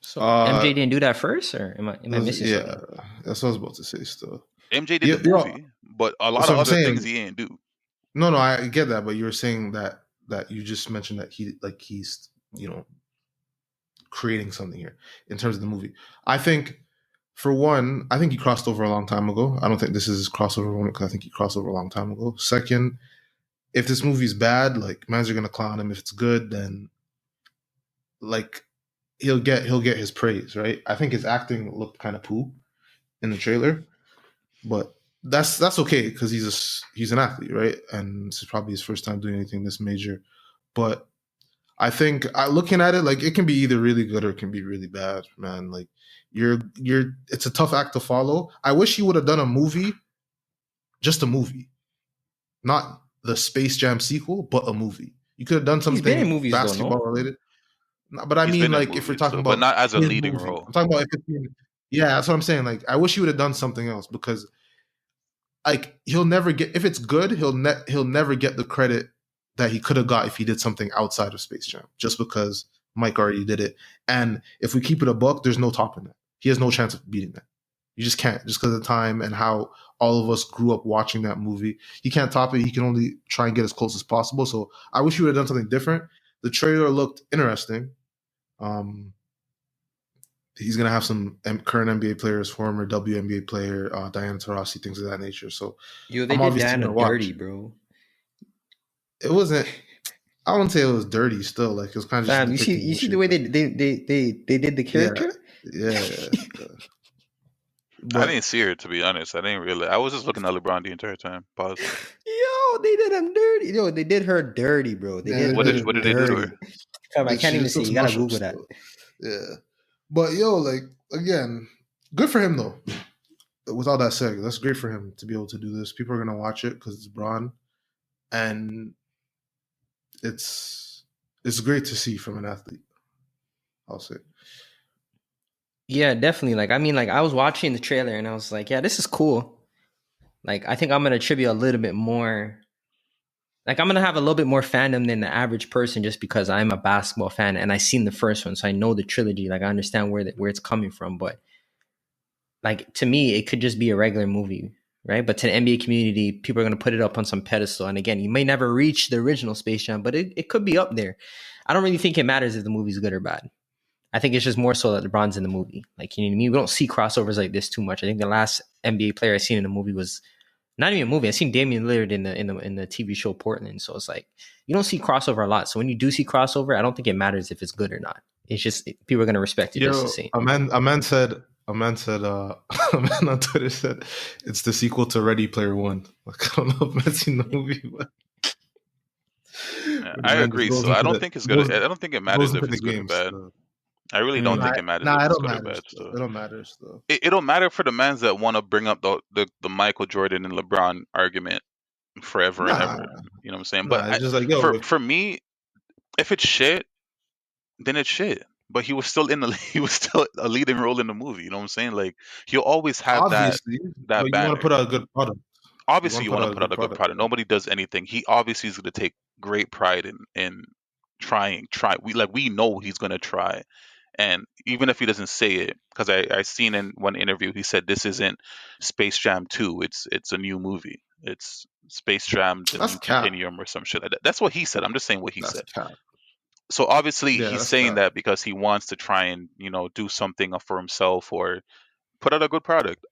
So MJ didn't do that first, or am I missing yeah, something? that's what I was about to say. Still, MJ did the movie, but a lot so of I'm other saying, things he ain't do. no, I get that, but you were saying that you just mentioned that he's creating something here in terms of the movie. I think, for one, I think he crossed over a long time ago. I don't think this is his crossover moment because I think he crossed over a long time ago. Second, if this movie's bad, like, mans are gonna clown him. If it's good, then like he'll get his praise, right? I think his acting looked kind of poo in the trailer, but that's okay because he's an athlete, right? And this is probably his first time doing anything this major. But I think, looking at it, like, it can be either really good or it can be really bad, man. Like, it's a tough act to follow. I wish he would have done a movie, just a movie, not the Space Jam sequel, but a movie. You could have done He's been in something movies though, basketball no? related. No, but I He's mean, been in like, if we're movies, talking so, but about not as a his leading movie, role. I'm talking about if it's yeah, that's what I'm saying. Like, I wish he would have done something else because, like, he'll never get, if it's good, he'll never get the credit that he could have got if he did something outside of Space Jam, just because Mike already did it. And if we keep it a buck, there's no topping that. He has no chance of beating that. You just can't, just because of the time and how all of us grew up watching that movie. He can't top it. He can only try and get as close as possible. So I wish he would have done something different. The trailer looked interesting. He's going to have some current NBA players, former WNBA player, Diana Taurasi, things of that nature. So Yo, they I'm did obviously Diana going to watch. dirty, bro. It wasn't, I wouldn't say it was dirty still. Like, it was kind of just Fam, you depicting see the way they did the yeah, character? yeah. I But didn't see her, to be honest. I didn't really. I was just looking at LeBron the entire time. Pause. Yo, they did him dirty. Yo, they did her dirty, bro. They yeah, did What her did they do to dirty. her? Fam, I can't she even just see. looks You gotta mush up Google that. still. Yeah. But yo, like, again, good for him though. With all that said, that's great for him to be able to do this. People are gonna watch it because it's Braun, and it's great to see from an athlete. I'll say. Yeah, definitely. Like, I mean, like, I was watching the trailer and I was like, yeah, this is cool. Like, I think I'm gonna attribute a little bit more. Like, I'm gonna have a little bit more fandom than the average person just because I'm a basketball fan and I seen the first one, so I know the trilogy. Like, I understand where it's coming from, but like, to me, it could just be a regular movie, right? But to the NBA community, people are gonna put it up on some pedestal. And again, you may never reach the original Space Jam, but it could be up there. I don't really think it matters if the movie's good or bad. I think it's just more so that LeBron's in the movie. Like, you know what I mean? We don't see crossovers like this too much. I think the last NBA player I seen in a movie was not even a movie. I seen Damian Lillard in the TV show Portland. So it's like, you don't see crossover a lot. So when you do see crossover, I don't think it matters if it's good or not. It's just people are gonna respect it just the same. A man said a man on Twitter said it's the sequel to Ready Player One. Like, I don't know if man's seen the movie, but Yeah, I agree. So I don't think it's good. I don't think it matters if it's good or bad. I really don't think it matters if it it's don't good or matter. bad. So It don't matter still. it don't matter for the mans that want to bring up the Michael Jordan and LeBron argument forever and Nah, ever. You know what I'm saying? But nah. It's just like, yo, for me, if it's shit, then it's shit. But he was still he was still a leading role in the movie. You know what I'm saying? Like, he'll always have obviously, that but you want to banner. put out a good product. You Obviously, want to you put want to out a put out good a good product. product. Nobody does anything. He obviously is going to take great pride in try. We know he's going to try. And even if he doesn't say it, because I seen in one interview he said this isn't Space Jam 2, it's a new movie. It's Space Jam the That's new cap. continuum or some shit like that. That's what he said. I'm just saying what he That's said. cap. So obviously Yeah, he's that's saying cap. that because he wants to try and, do something for himself or put out a good product.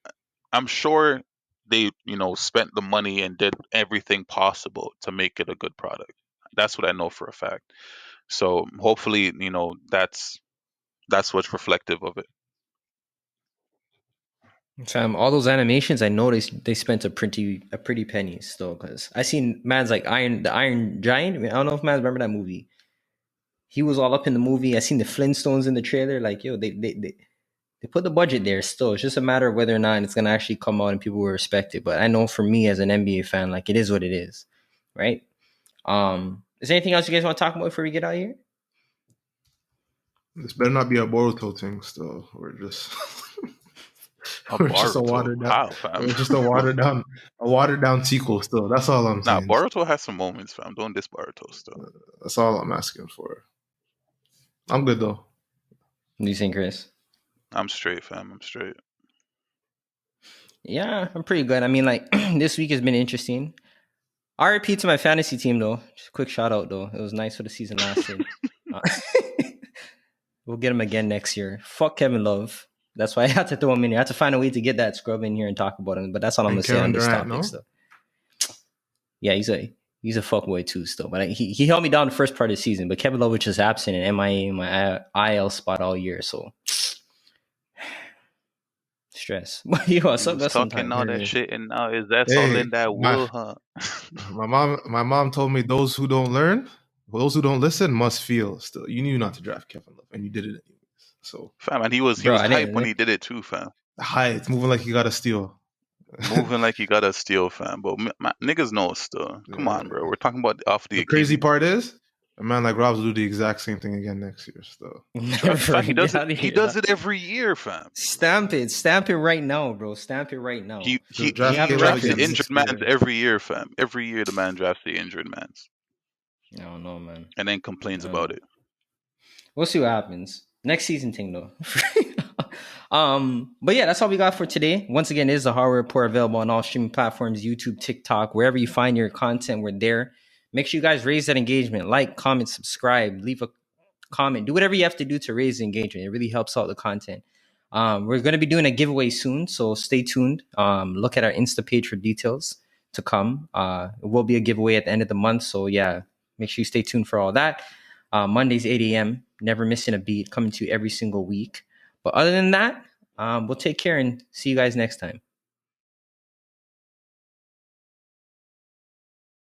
I'm sure they, spent the money and did everything possible to make it a good product. That's what I know for a fact. So hopefully, that's what's reflective of it. Fam, all those animations, I know they spent a pretty penny still, because I seen man's like the Iron Giant. I, mean, I don't know if man remember that movie. He was all up in the movie. I seen the Flintstones in the trailer. Like, yo, they put the budget there still. It's just a matter of whether or not it's gonna actually come out and people will respect it. But I know for me as an NBA fan, like, it is what it is, right? Is there anything else you guys want to talk about before we get out of here? This better not be a Boruto thing still. We're just A We're just a Boruto? watered down. How, fam? We're just a watered down sequel. Still, that's all I'm Nah, saying. Boruto has some moments, fam. Don't diss Boruto still. That's all I'm asking for. I'm good though. What do you think, Chris? I'm straight, fam. I'm straight. Yeah, I'm pretty good. I mean, like this week has been interesting. RIP to my fantasy team though. Just a quick shout out though. It was nice for the season lasted. We'll get him again next year. Fuck Kevin Love. That's why I had to throw him in here. I had to find a way to get that scrub in here and talk about him. But that's all I'm And gonna say on Kevin this Durant, topic. no? Still, yeah, he's a fuckboy too. Still, but he held me down the first part of the season. But Kevin Love was just absent and MIA in my IL spot all year. So stress. Yo, He that's was some talking time. all that shit, and now is that all Hey, in that wool, huh? my mom told me those who don't learn, those who don't listen, must feel. Still, you knew not to draft Kevin Love, and you did it anyways. So, Fam, and he was Bro, I hype when didn't. he did it too, fam. hi, it's moving like you got to steal. Moving like he got a steal, fam. But niggas know still. Come on, bro. We're talking about off the The crazy Achilles. part is, a man like Robs will do the exact same thing again next year. Still, Fam, he does Get outta it. He here, does dog. it every year, fam. Stamp it right now, bro. Stamp it right now. He he'll he draft he have drafts K-Love the again records. injured next mans year. every year, fam. Every year the man drafts the injured mans, I don't know, man. and then complains I don't about know. it. We'll see what happens next season thing though. But yeah, that's all we got for today. Once again, it is the Hardwood Report available on all streaming platforms, YouTube, TikTok, wherever you find your content, we're there. Make sure you guys raise that engagement, like, comment, subscribe, leave a comment, do whatever you have to do to raise the engagement. It really helps out the content. We're going to be doing a giveaway soon, so stay tuned. Look at our Insta page for details to come. It will be a giveaway at the end of the month, so yeah, make sure you stay tuned for all that. Mondays 8 a.m. Never missing a beat, coming to you every single week. But other than that, we'll take care and see you guys next time.